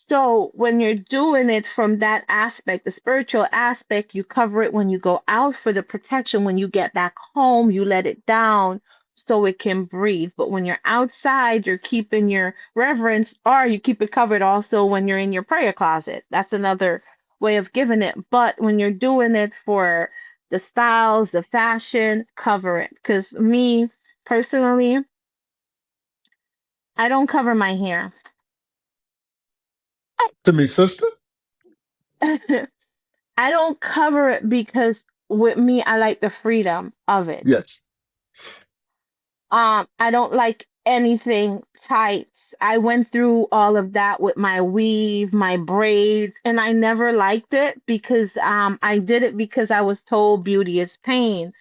So when you're doing it from that aspect, the spiritual aspect, you cover it when you go out for the protection. When you get back home, you let it down so it can breathe. But when you're outside, you're keeping your reverence, or you keep it covered also when you're in your prayer closet. That's another way of giving it. But when you're doing it for the styles, the fashion, cover it. Because me personally, I don't cover my hair. To me, sister? I don't cover it because with me, I like the freedom of it. Yes. I don't like anything tight. I went through all of that with my weave, my braids, and I never liked it because I did it because I was told beauty is pain.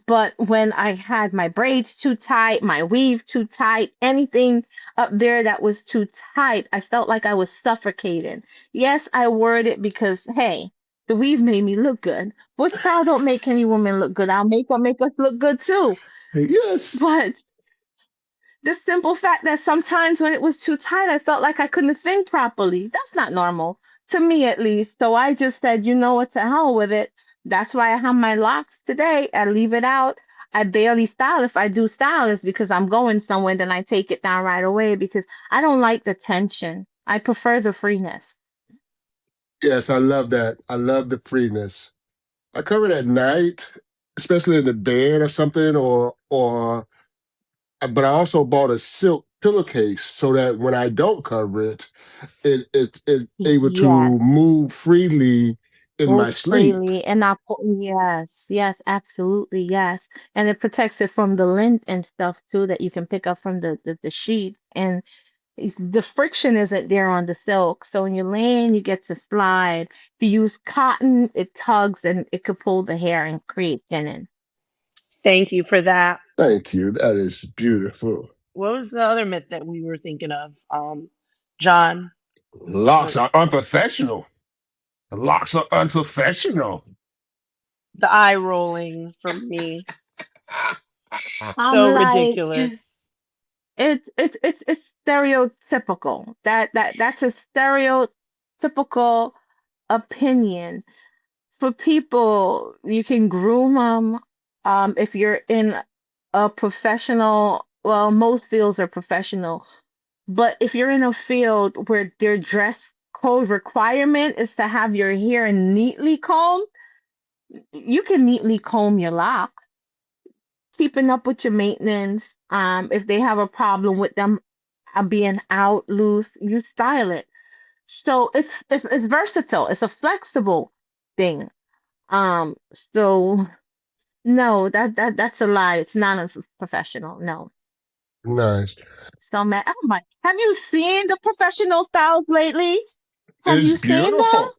But when I had my braids too tight, my weave too tight, anything up there that was too tight, I felt like I was suffocating. Yes, I wore it because, hey, the weave made me look good. But style don't make any woman look good. Our makeup make us look good too. Yes. But the simple fact that sometimes when it was too tight, I felt like I couldn't think properly. That's not normal, to me at least. So I just said, you know what, to hell with it. That's why I have my locks today. I leave it out. I barely style. If I do style, it's because I'm going somewhere, then I take it down right away because I don't like the tension. I prefer the freeness. Yes, I love that. I love the freeness. I cover it at night, especially in the bed or something, or but I also bought a silk pillowcase so that when I don't cover it, it able to Yes. move freely in my Move sleep. freely and not put, yes, yes, absolutely, yes. And it protects it from the lint and stuff too that you can pick up from the sheet. And the friction isn't there on the silk. So when you're laying, you get to slide. If you use cotton, it tugs and it could pull the hair and create thinning. Thank you for that. Thank you. That is beautiful. What was the other myth that we were thinking of? John, Locks the are unprofessional. Locks are unprofessional. the eye rolling from me. I'm So like, ridiculous. it's stereotypical. That's a stereotypical opinion for people. You can groom them. If you're in a professional, well, most fields are professional, but if you're in a field where their dress code requirement is to have your hair neatly combed, you can neatly comb your locks, keeping up with your maintenance. If they have a problem with them being out loose, you style it. So it's versatile. It's a flexible thing. So no, that's a lie. It's not a professional. No. Nice. So man, oh my, have you seen the professional styles lately? Have It's you seen beautiful.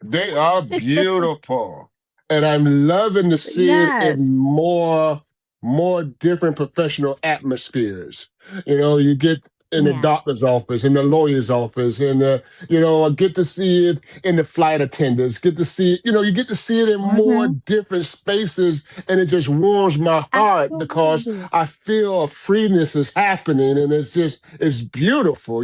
They are them? beautiful. And I'm loving to see it Yes, in more different professional atmospheres. You get in the yes. doctor's office, in the lawyer's office, and I get to see it in the flight attendants, get to see it, you get to see it in more Mm-hmm. different spaces, and it just warms my heart because Absolutely. I feel a freeness is happening, and it's beautiful.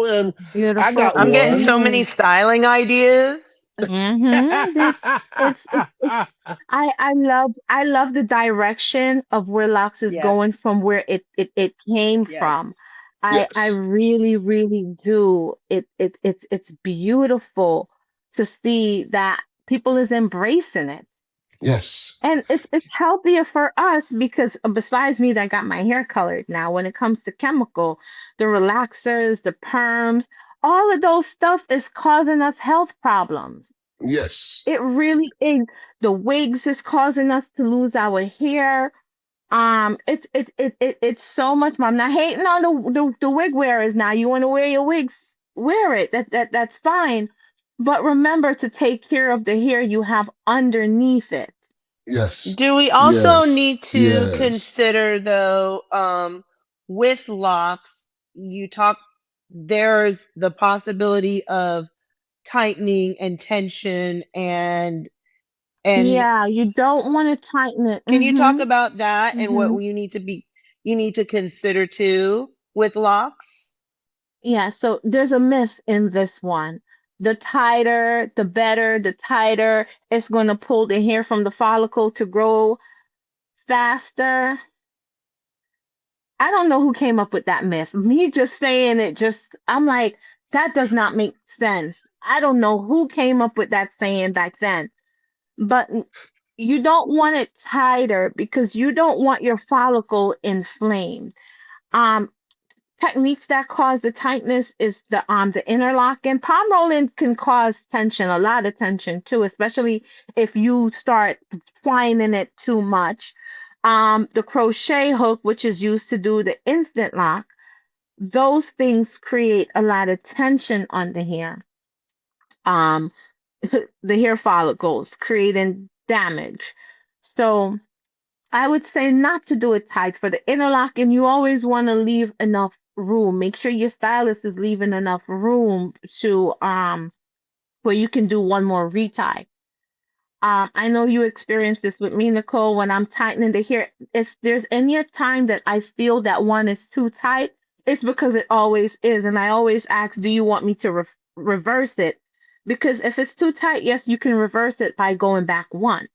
And I Beautiful. got I'm It getting one. so many is. styling ideas. Mm-hmm. It's I love the direction of where Lux is going Yes. from where it came from. Yes. I Yes. really, really do. It's beautiful to see that people is embracing it. Yes. And it's healthier for us because besides me that got my hair colored now, when it comes to chemical, the relaxers, the perms, all of those stuff is causing us health problems. Yes. It really is. The wigs is causing us to lose our hair. It's so much. I'm not hating on the wig wearers now. You want to wear your wigs, wear it. That's fine. But remember to take care of the hair you have underneath it. Yes. Do we also Yes. need to Yes. consider though, with locks, you talk there's the possibility of tightening and tension and Yeah, you don't want to tighten it. can you talk Mm-hmm. about that and what Mm-hmm. you need to consider too with locks? Yeah, so there's a myth in this one. The tighter, the better, the tighter, it's going to pull the hair from the follicle to grow faster. I don't know who came up with that myth. Me just saying it, just, I'm like, that does not make sense. I don't know who came up with that saying back then, but you don't want it tighter because you don't want your follicle inflamed. Um, Techniques that cause the tightness is the interlock, and palm rolling can cause tension, a lot of tension too, especially if you start twining it too much. The crochet hook, which is used to do the instant lock, those things create a lot of tension on the hair. Um, the hair follicles creating damage. So I would say not to do it tight for the interlock, and you always want to leave enough room. Make sure your stylist is leaving enough room to where you can do one more retie. I know you experienced this with me, Nicole. When I'm tightening the hair, if there's any time that I feel that one is too tight, it's because it always is, and I always ask, "Do you want me to reverse it?" Because if it's too tight, yes, you can reverse it by going back one,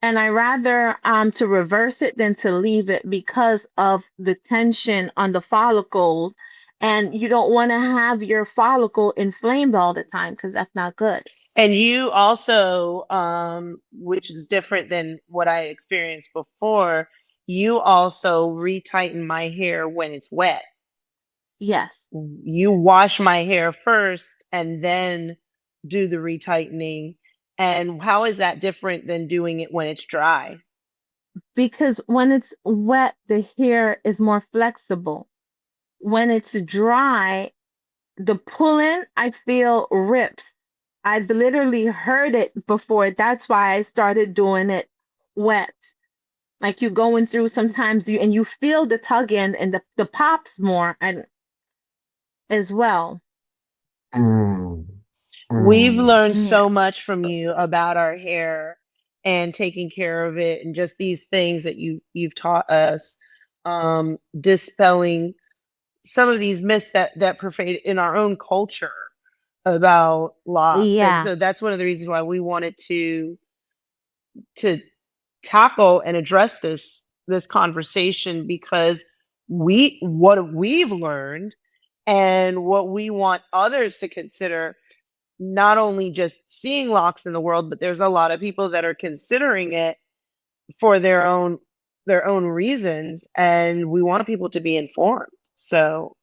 and I rather to reverse it than to leave it because of the tension on the follicles, and you don't want to have your follicle inflamed all the time because that's not good. And you also, which is different than what I experienced before, you also retighten my hair when it's wet. Yes, You wash my hair first and then do the retightening. And how is that different than doing it when it's dry? because when it's wet, the hair is more flexible. When it's dry, the pulling I feel rips. I've literally heard it before. That's why I started doing it wet. Like you going through sometimes you and you feel the tugging and the pops more and as well. Mm, We've mm. learned Yeah. so much from you about our hair and taking care of it and just these things that you've taught us, dispelling some of these myths that pervade in our own culture about locks. And Yeah. so that's one of the reasons why we wanted to tackle and address this conversation, because what we've learned and what we want others to consider, not only just seeing locks in the world, but there's a lot of people that are considering it for their own reasons, and we want people to be informed. So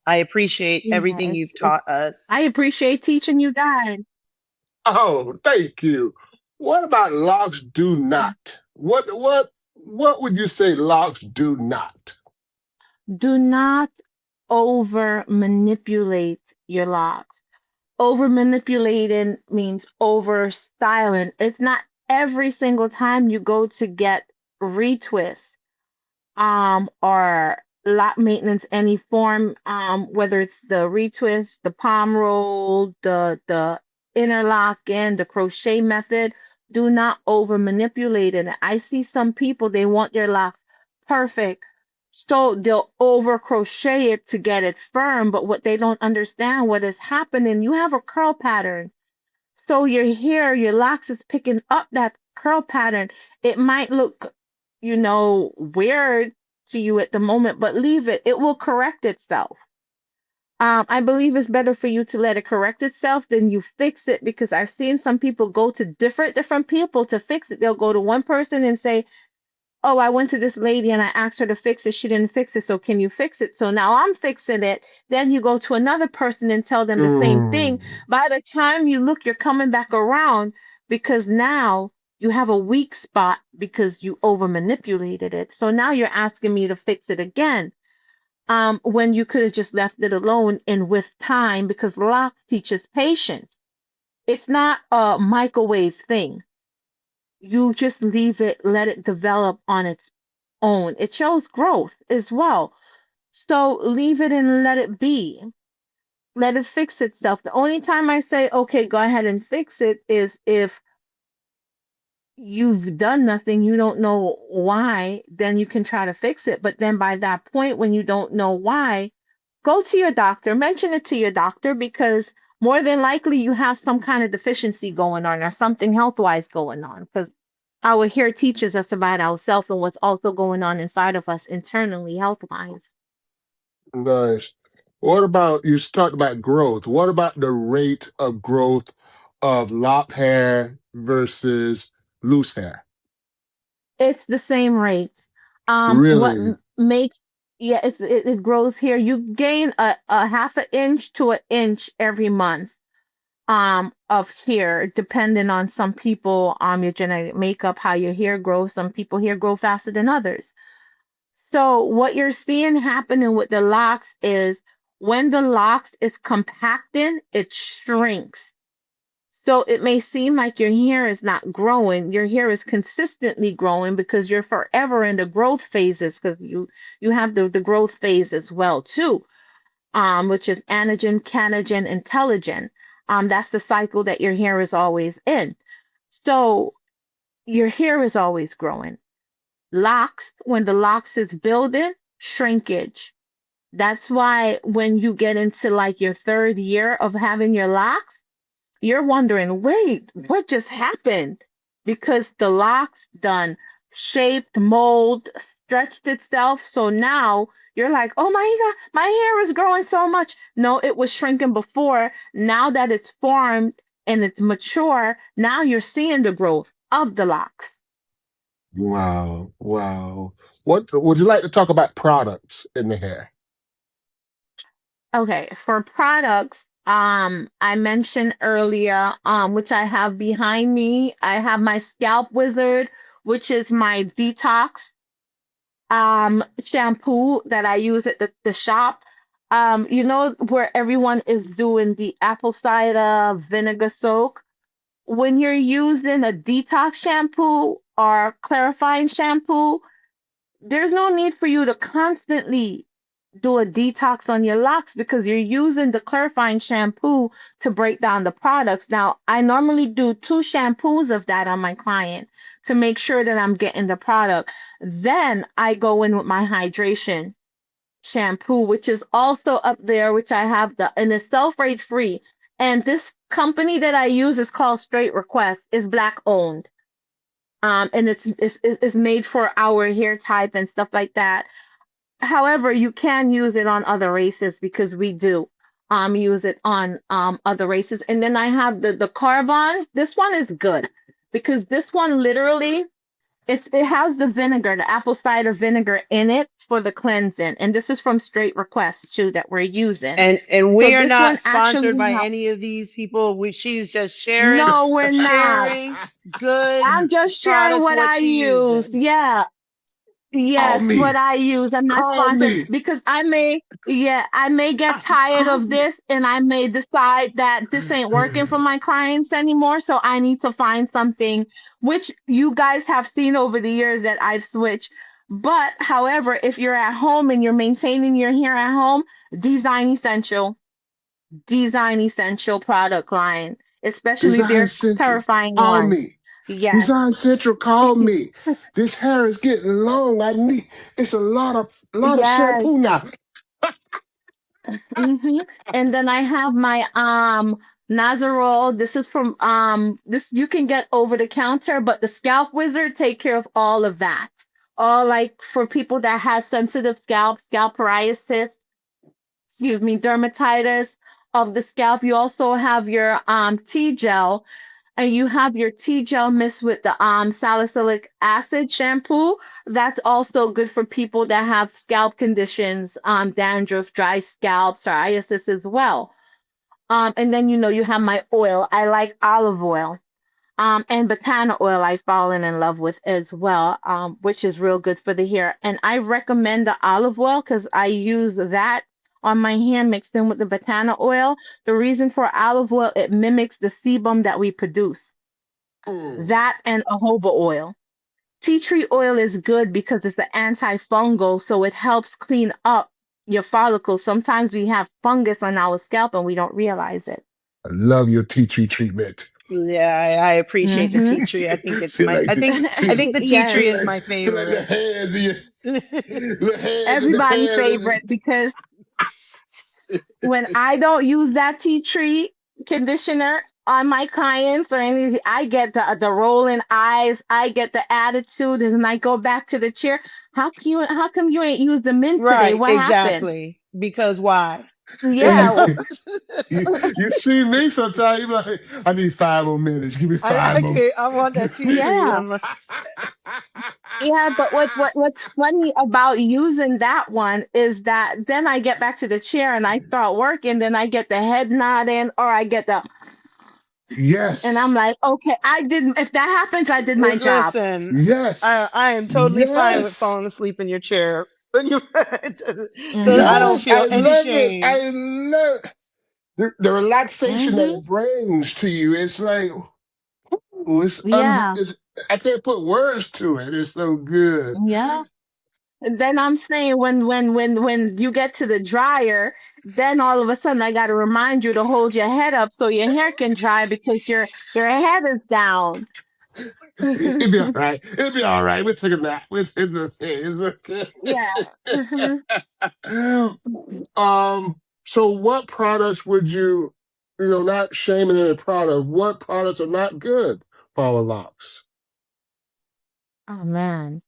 I appreciate Yeah. everything you've taught I us. appreciate teaching you guys. Oh, thank you. What about locks do not? What would you say locks do not? Do not over manipulate your locks. Over manipulating means over styling. It's not every single time you go to get retwist or lock maintenance any form, whether it's the retwist, the palm roll, the interlock and the crochet method. Do not over manipulate it. I see some people, they want their locks perfect, so they'll over crochet it to get it firm, but what they don't understand, what is happening, you have a curl pattern, so your hair, your locks is picking up that curl pattern. It might look, weird to you at the moment, but leave it. It will correct itself. I believe it's better for you to let it correct itself than you fix it, because I've seen some people go to different people to fix it. They'll go to one person and say, "Oh, I went to this lady and I asked her to fix it. She didn't fix it. So can you fix it?" So now I'm fixing it. Then you go to another person and tell them the same thing. Mm, By the time you look, you're coming back around because now you have a weak spot because you over manipulated it. So now you're asking me to fix it again. When you could have just left it alone and with time, because locks teaches patience. It's not a microwave thing. You just leave it, let it develop on its own. It shows growth as well. So leave it and let it be. Let it fix itself. The only time I say, okay, go ahead and fix it is if you've done nothing, you don't know why, then you can try to fix it. But then by that point, when you don't know why, go to your doctor, mention it to your doctor, because more than likely you have some kind of deficiency going on or something health wise going on. Because our hair teaches us about ourselves and what's also going on inside of us internally, health wise. nice. What about you talked about growth? What about the rate of growth of lock hair versus loose hair? It's the same rate. What Really? makes, yeah, it grows here. You gain a half an inch to an inch every month of hair, depending on some people, your genetic makeup, how your hair grows. Some people hair grow faster than others. So what you're seeing happening with the locks is when the locks is compacting, it shrinks. So it may seem like your hair is not growing. Your hair is consistently growing because you're forever in the growth phases, because you have the growth phase as well too, which is anagen, canagen, and telogen. That's the cycle that your hair is always in. So your hair is always growing. Locks, when the locks is building, shrinkage. That's why when you get into like your third year of having your locks, you're wondering, wait, what just happened? Because the locks done shaped, mold, stretched itself. So now you're like, oh my God, my hair is growing so much. No, it was shrinking before. Now that it's formed and it's mature, now you're seeing the growth of the locks. Wow, wow. What would you like to talk about products in the hair? Okay, for products, I mentioned earlier, which I have behind me, I have my Scalp Wizard, which is my detox shampoo that I use at the shop. You know where everyone is doing the apple cider vinegar soak. When you're using a detox shampoo or clarifying shampoo, there's no need for you to constantly do a detox on your locks because you're using the clarifying shampoo to break down the products. Now, I normally do two shampoos of that on my client to make sure that I'm getting the product. Then I go in with my hydration shampoo, which is also up there, which I have and it's sulfate free. And this company that I use is called Straight Request. It's black owned. And it's made for our hair type and stuff like that. However, you can use it on other races because we do use it on other races. And then I have the Carvon. This one is good because this one literally it has the vinegar, the apple cider vinegar in it for the cleansing. And this is from Straight Request too that we're using. And So we are this one not sponsored actually by helps. any of these people. She's just No, we're not. sharing good I'm just sharing products what what I she use. uses. Yeah. Call Yes, what me. I use. I'm not Call sponsored me. because I may get tired Call of me. this and I may decide that this ain't working for my clients anymore. So I need to find something which you guys have seen over the years that I've switched. But however, if you're at home and you're maintaining your hair at home, design essential, design essential product line, especially Design their Central, clarifying call ones. me. Yes. Design Central, call me. This hair is getting long. I need. It's a lot of Yes. shampoo now. hmm And then I have my Nazarol. This is from this you can get over the counter, but the Scalp Wizard take care of all of that. All like for people that has sensitive scalp psoriasis, excuse me, dermatitis of the scalp. You also have your T gel and you have your T gel mixed with the salicylic acid shampoo. That's also good for people that have scalp conditions, dandruff, dry scalp, psoriasis as well. And then you have my oil. I like olive oil. And botana oil I've fallen in love with as well, which is real good for the hair. And I recommend the olive oil because I use that on my hand mixed in with the botana oil. The reason for olive oil, it mimics the sebum that we produce. Mm. That and jojoba oil. Tea tree oil is good because it's an antifungal, so it helps clean up your follicles. Sometimes we have fungus on our scalp and we don't realize it. I love your tea tree treatment. Yeah, I appreciate the hmm tea tree. I think it's feel my like the, I feel, think the tea yes. tree feel is like my feel like the favorite. hands of your the Everybody hands. favorite because when I don't use that tea tree conditioner on my clients or anything, I get the rolling eyes, I get the attitude, and I go back to the chair. How come you ain't used the mint today? Right, What happened? exactly. Because why? And Yeah. you see me sometimes. You like, I need 5 more minutes. Give me I 5 more. can't, I want that tea tree. Yeah. Yeah, but what's funny about using that one is that then I get back to the chair and I start working, then I get the head nodding or I get the and I'm Yes. like, okay, I didn't if that happens, I did my job. Listen, Yes. I am totally fine with Yes. falling asleep in your chair. When you, I Mhm. don't Yes. feel I any love it. shame. I love the relaxation that Mhm. it brings to you. It's like, ooh, Yeah. it's I can't put words to it. It's so good. Yeah. Then I'm saying when you get to the dryer, then all of a sudden I got to remind you to hold your head up so your hair can dry because your head is down. It'll be all right. It'll be all right. We'll take a nap. We'll take a It's okay. Yeah. Mhm. So what products would not shaming any product, what products are not good for our locks? Oh man.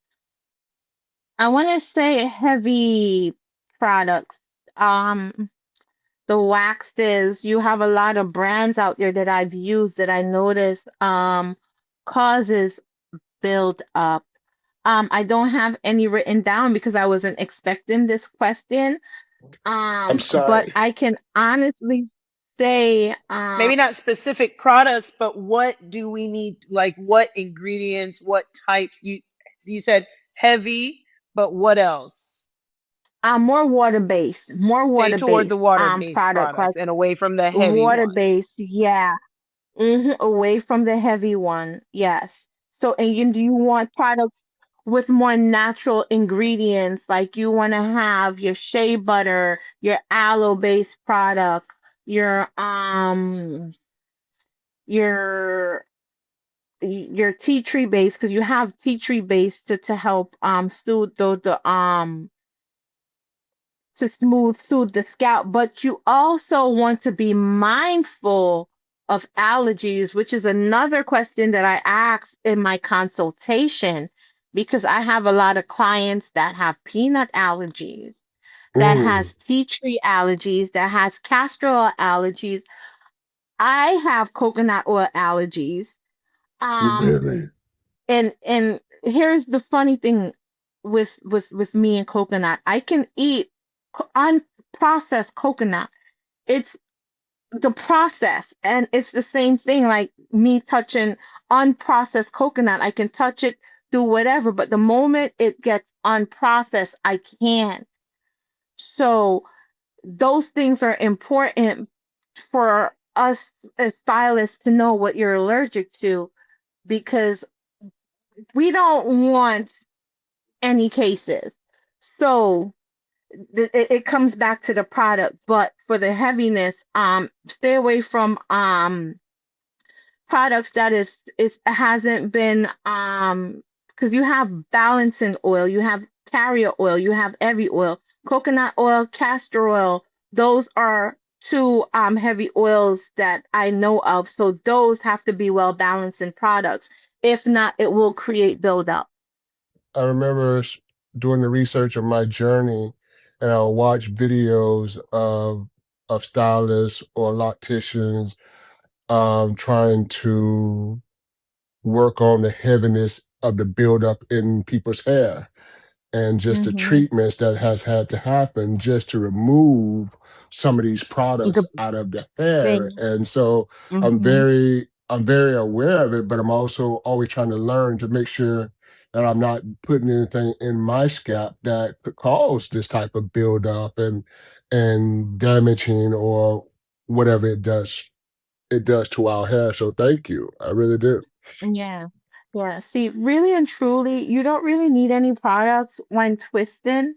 I want to say heavy products. Um, the waxes, you have a lot of brands out there that I've used that I noticed causes build up. I don't have any written down because I wasn't expecting this question. I'm But sorry. I can honestly say, Maybe not specific products, but what do we need? Like what ingredients, what types? You said heavy, but what else? more Stay water toward the based water-based product, products cause and away from the heavy water based, ones. yeah. Away from the heavy one, yes. So, and do you want products with more natural ingredients, like you want to have your shea butter, your aloe based product, your your your tea tree base, because you have tea tree base to help soothe soothe the scalp, but you also want to be mindful of allergies, which is another question that I ask in my consultation, because I have a lot of clients that have peanut allergies, that Mm, has tea tree allergies, that has castor oil allergies. I have coconut oil allergies. Um, really? and here's the funny thing with me and coconut. I can eat unprocessed coconut. It's the process, and it's the same thing like me touching unprocessed coconut. I can touch it, do whatever, but the moment it gets unprocessed, I can't. So those things are important for us as stylists to know what you're allergic to, because we don't want any cases. So it comes back to the product, but for the heaviness, stay away from products that is it hasn't been because you have balancing oil, you have carrier oil, you have heavy oil, coconut oil, castor oil. Those are two heavy oils that I know of. So those have to be well balanced in products. If not, it will create buildup. I remember doing the research of my journey, and I'll watch videos of stylists or locticians trying to work on the heaviness of the buildup in people's hair, and just the Mm-hmm. treatments that has had to happen just to remove some of these The products out of the hair. thing. And so Mm-hmm. I'm very aware of it, but I'm also always trying to learn to make sure that I'm not putting anything in my scalp that could cause this type of buildup and damaging or whatever it does to our hair. So thank you. I really do. Yeah. Yeah. See, really and truly, you don't really need any products when twisting.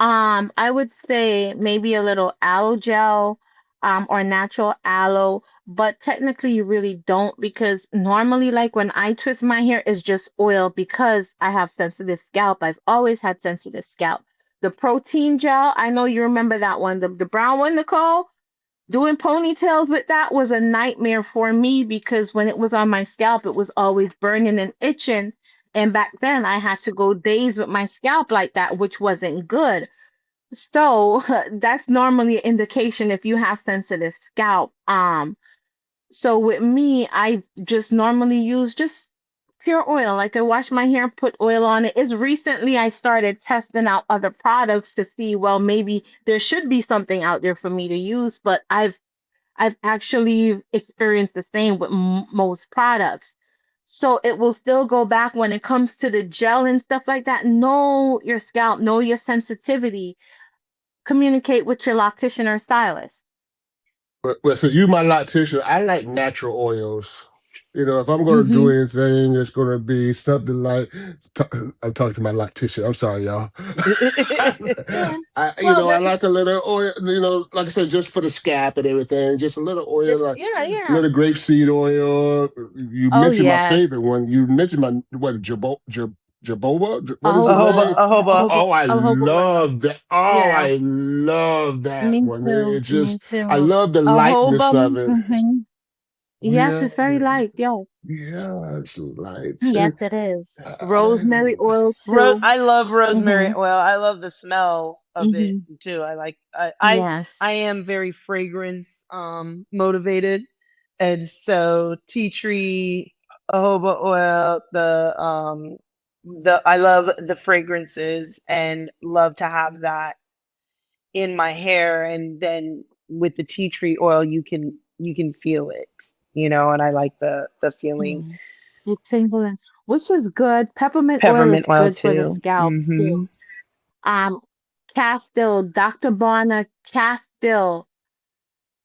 I would say maybe a little aloe gel, or natural aloe, but technically you really don't, because normally, like when I twist my hair, it's just oil because I have sensitive scalp. I've always had sensitive scalp. The protein gel, I know you remember that one, the brown one, Nicole. Doing ponytails with that was a nightmare for me, because when it was on my scalp, it was always burning and itching. And back then, I had to go days with my scalp like that, which wasn't good. So that's normally an indication if you have sensitive scalp. So with me, I just normally use just pure oil. Like I wash my hair, put oil on it. It's recently I started testing out other products to see, well, maybe there should be something out there for me to use, but I've actually experienced the same with most products. So it will still go back when it comes to the gel and stuff like that. Know your scalp, know your sensitivity, communicate with your loctician or stylist. Well, so you my loctician. I like natural oils. If I'm going to do Mm-hmm. anything, it's going to be something like. t- I'm talking to my loctician. I'm sorry, y'all. Yeah. I That like a little oil. Like I said, just for the scalp and everything. Just a little oil, just, like yeah, yeah. little grapeseed oil. You Oh mentioned my yes. favorite one. You mentioned my what Jaboba. What is the Ahoba, name? A hobo. Oh, I ahoba oil. love that. Oh, Yeah. I love that Me one. too. It Me just, I too. love the lightness Ahoba. of it. Mm-hmm. Yes, Yeah, it's very light. Yes. yeah, it's light. Yes, it is. Rosemary oil too. I love rosemary Mm-hmm. oil. I love the smell of it Mm-hmm. too. I Yes. am very fragrance motivated. And so tea tree, jojoba oil, the I love the fragrances and love to have that in my hair, and then with the tea tree oil you can feel it, and I like the feeling. Mm. You tingling, which is good. Peppermint oil Peppermint is oil good for the too. scalp too. Mhm. Um, Castile, Dr. Barna Castile.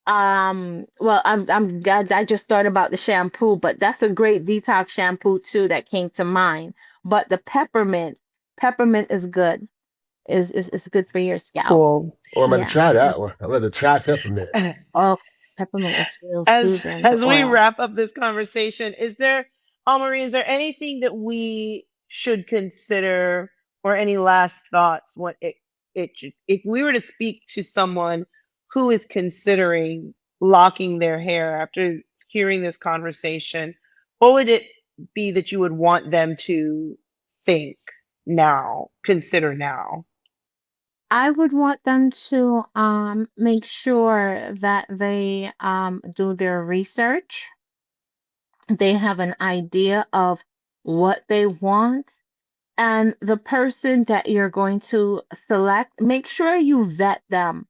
Well, I just thought about the shampoo, but that's a great detox shampoo too that came to mind. But the peppermint is good. Is good for your scalp. Cool. Oh, I'm going to Yeah. try that one. I'm going to try peppermint. Oh, peppermint is real as soothing. The as we oil. wrap up this conversation, is there, Marie, is there anything that we should consider, or any last thoughts, what if we were to speak to someone who is considering locking their hair after hearing this conversation, what would it be that you would want them to think now, consider now? I would want them to make sure that they do their research. They have an idea of what they want, and the person that you're going to select, make sure you vet them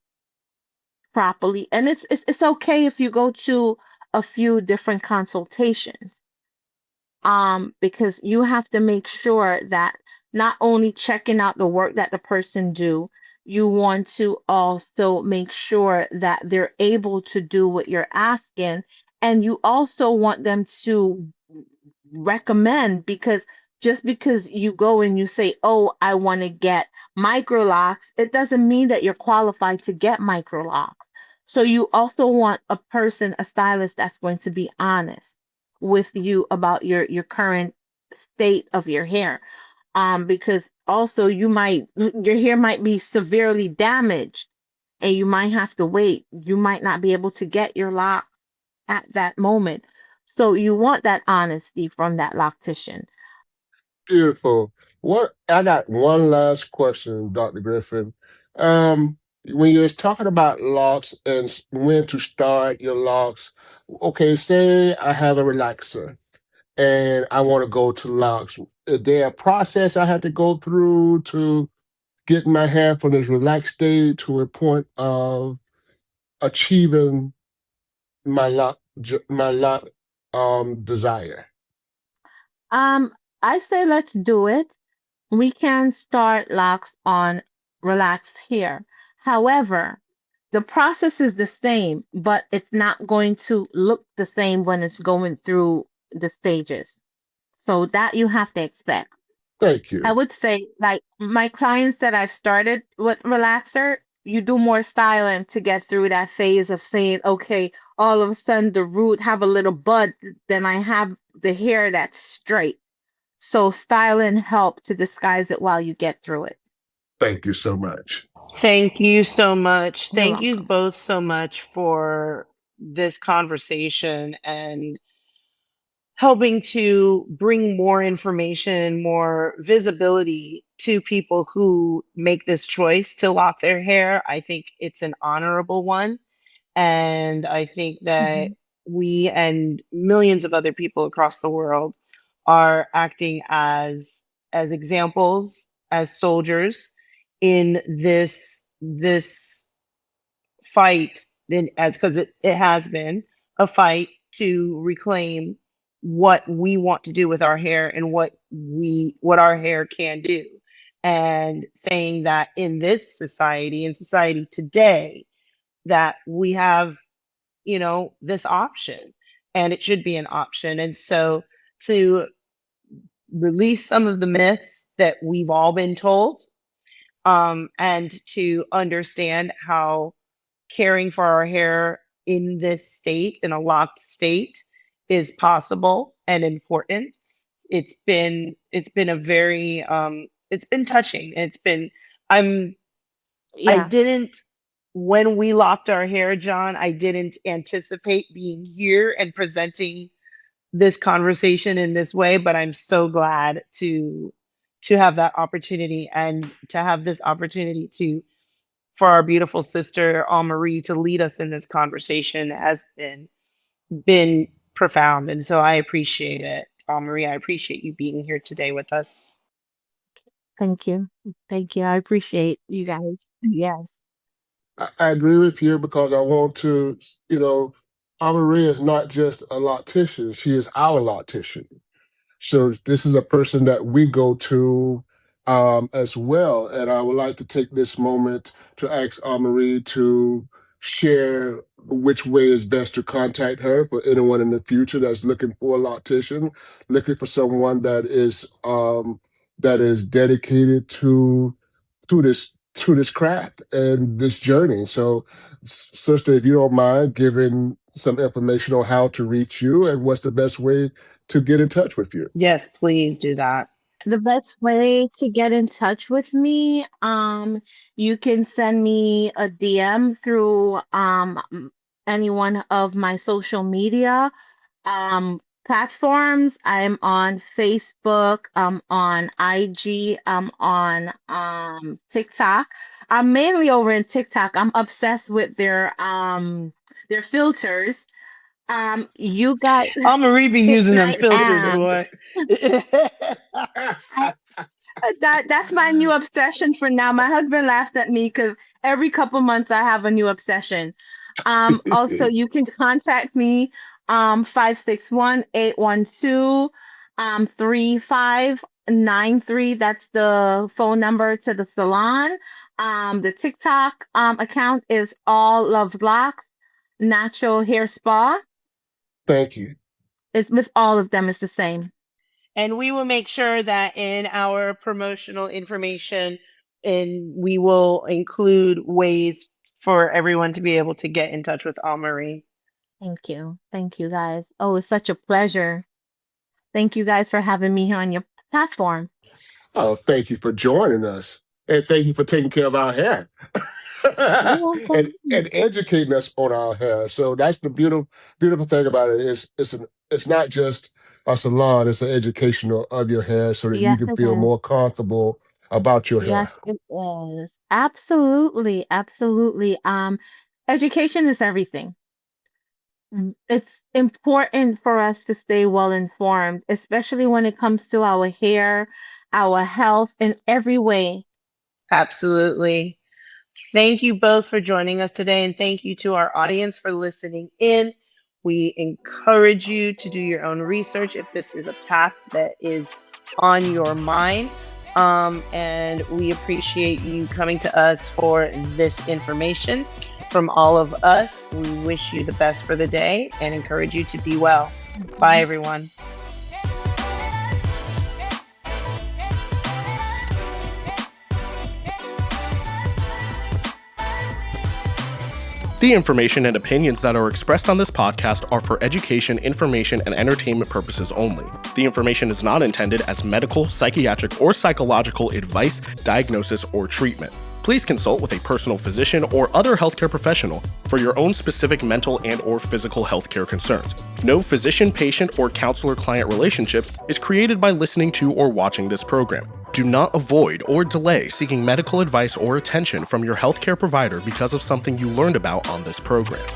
properly. And it's okay if you go to a few different consultations, because you have to make sure that not only checking out the work that the person do, you want to also make sure that they're able to do what you're asking, and you also want them to recommend, because just because you go and you say, oh, I want to get micro locks, it doesn't mean that you're qualified to get micro locks. So you also want a person, a stylist, that's going to be honest with you about your current state of your hair. Because also your hair might be severely damaged, and you might have to wait. You might not be able to get your lock at that moment. So you want that honesty from that loctician. Beautiful. What I got one last question, Dr. Griffin. Um, when you was talking about locks and when to start your locks, okay, say I have a relaxer and I want to go to locks. Is there a process I have to go through to get my hair from this relaxed state to a point of achieving my lock desire? Um, I say let's do it. We can start locks on relaxed hair. However, the process is the same, but it's not going to look the same when it's going through the stages. So that you have to expect. Thank I you. would say, like my clients that I've started with relaxer, you do more styling to get through that phase of saying, okay, all of a sudden the root have a little bud, then I have the hair that's straight. So styling help to disguise it while you get through it. Thank you so much. Thank you so much. You're Thank you welcome. both so much for this conversation and helping to bring more information, more visibility to people who make this choice to lock their hair. I think it's an honorable one. And I think that Mhm. we and millions of other people across the world are acting as examples, as soldiers in this fight, then, as because it has been a fight to reclaim what we want to do with our hair and what our hair can do, and saying that in this society, in society today, that we have, this option, and it should be an option. And so, to release some of the myths that we've all been told, and to understand how caring for our hair in this state, in a locked state, is possible and important. It's been a very, it's been touching. I'm I Yeah. didn't when we locked our hair, John, I didn't anticipate being here and presenting this conversation in this way, but I'm so glad to have that opportunity, and to have this opportunity to for our beautiful sister, Marie, to lead us in this conversation has been profound. And so I appreciate it. Marie, I appreciate you being here today with us. Thank you. Thank you. I appreciate you guys. Yes. I agree with you because I want to, you know, Maria is not just a loctician, she is our loctician. So this is a person that we go to as well. And I would like to take this moment to ask Marie to share which way is best to contact her for anyone in the future that's looking for a loctician, looking for someone that is dedicated to this craft and this journey. So, sister, if you don't mind giving some information on how to reach you and what's the best way to get in touch with you. Yes, please do that. The best way to get in touch with me, you can send me a DM through any one of my social media platforms. I'm on Facebook, I'm on IG, I'm on TikTok. I'm mainly over in TikTok. I'm obsessed with their filters. You guys, Marie be using them I filters, am. boy. That's my new obsession for now. My husband laughed at me because every couple months I have a new obsession. Also you can contact me 561-812 3593. That's the phone number to the salon. The TikTok account is All Love Locks Natural Hair Spa. Thank you. It's with all of them, it's the same. And we will make sure that in our promotional information, and we will include ways for everyone to be able to get in touch with Marie. Thank you. Thank you guys. Oh, it's such a pleasure. Thank you guys for having me here on your platform. Oh, thank you for joining us. And thank you for taking care of our hair. You're and welcome. educating us on our hair. So that's the beautiful thing about it is it's not just a salon, it's an education of your hair so that you Yes, can it feel is. more comfortable about your hair. Yes, it is. Absolutely. Absolutely. Education is everything. It's important for us to stay well informed, especially when it comes to our hair, our health in every way. Absolutely. Thank you both for joining us today, and thank you to our audience for listening in. We encourage you to do your own research if this is a path that is on your mind. And we appreciate you coming to us for this information. From all of us, we wish you the best for the day and encourage you to be well. Bye, everyone. The information and opinions that are expressed on this podcast are for education, information, and entertainment purposes only. The information is not intended as medical, psychiatric, or psychological advice, diagnosis, or treatment. Please consult with a personal physician or other healthcare professional for your own specific mental and/or physical healthcare concerns. No physician-patient or counselor-client relationship is created by listening to or watching this program. Do not avoid or delay seeking medical advice or attention from your healthcare provider because of something you learned about on this program.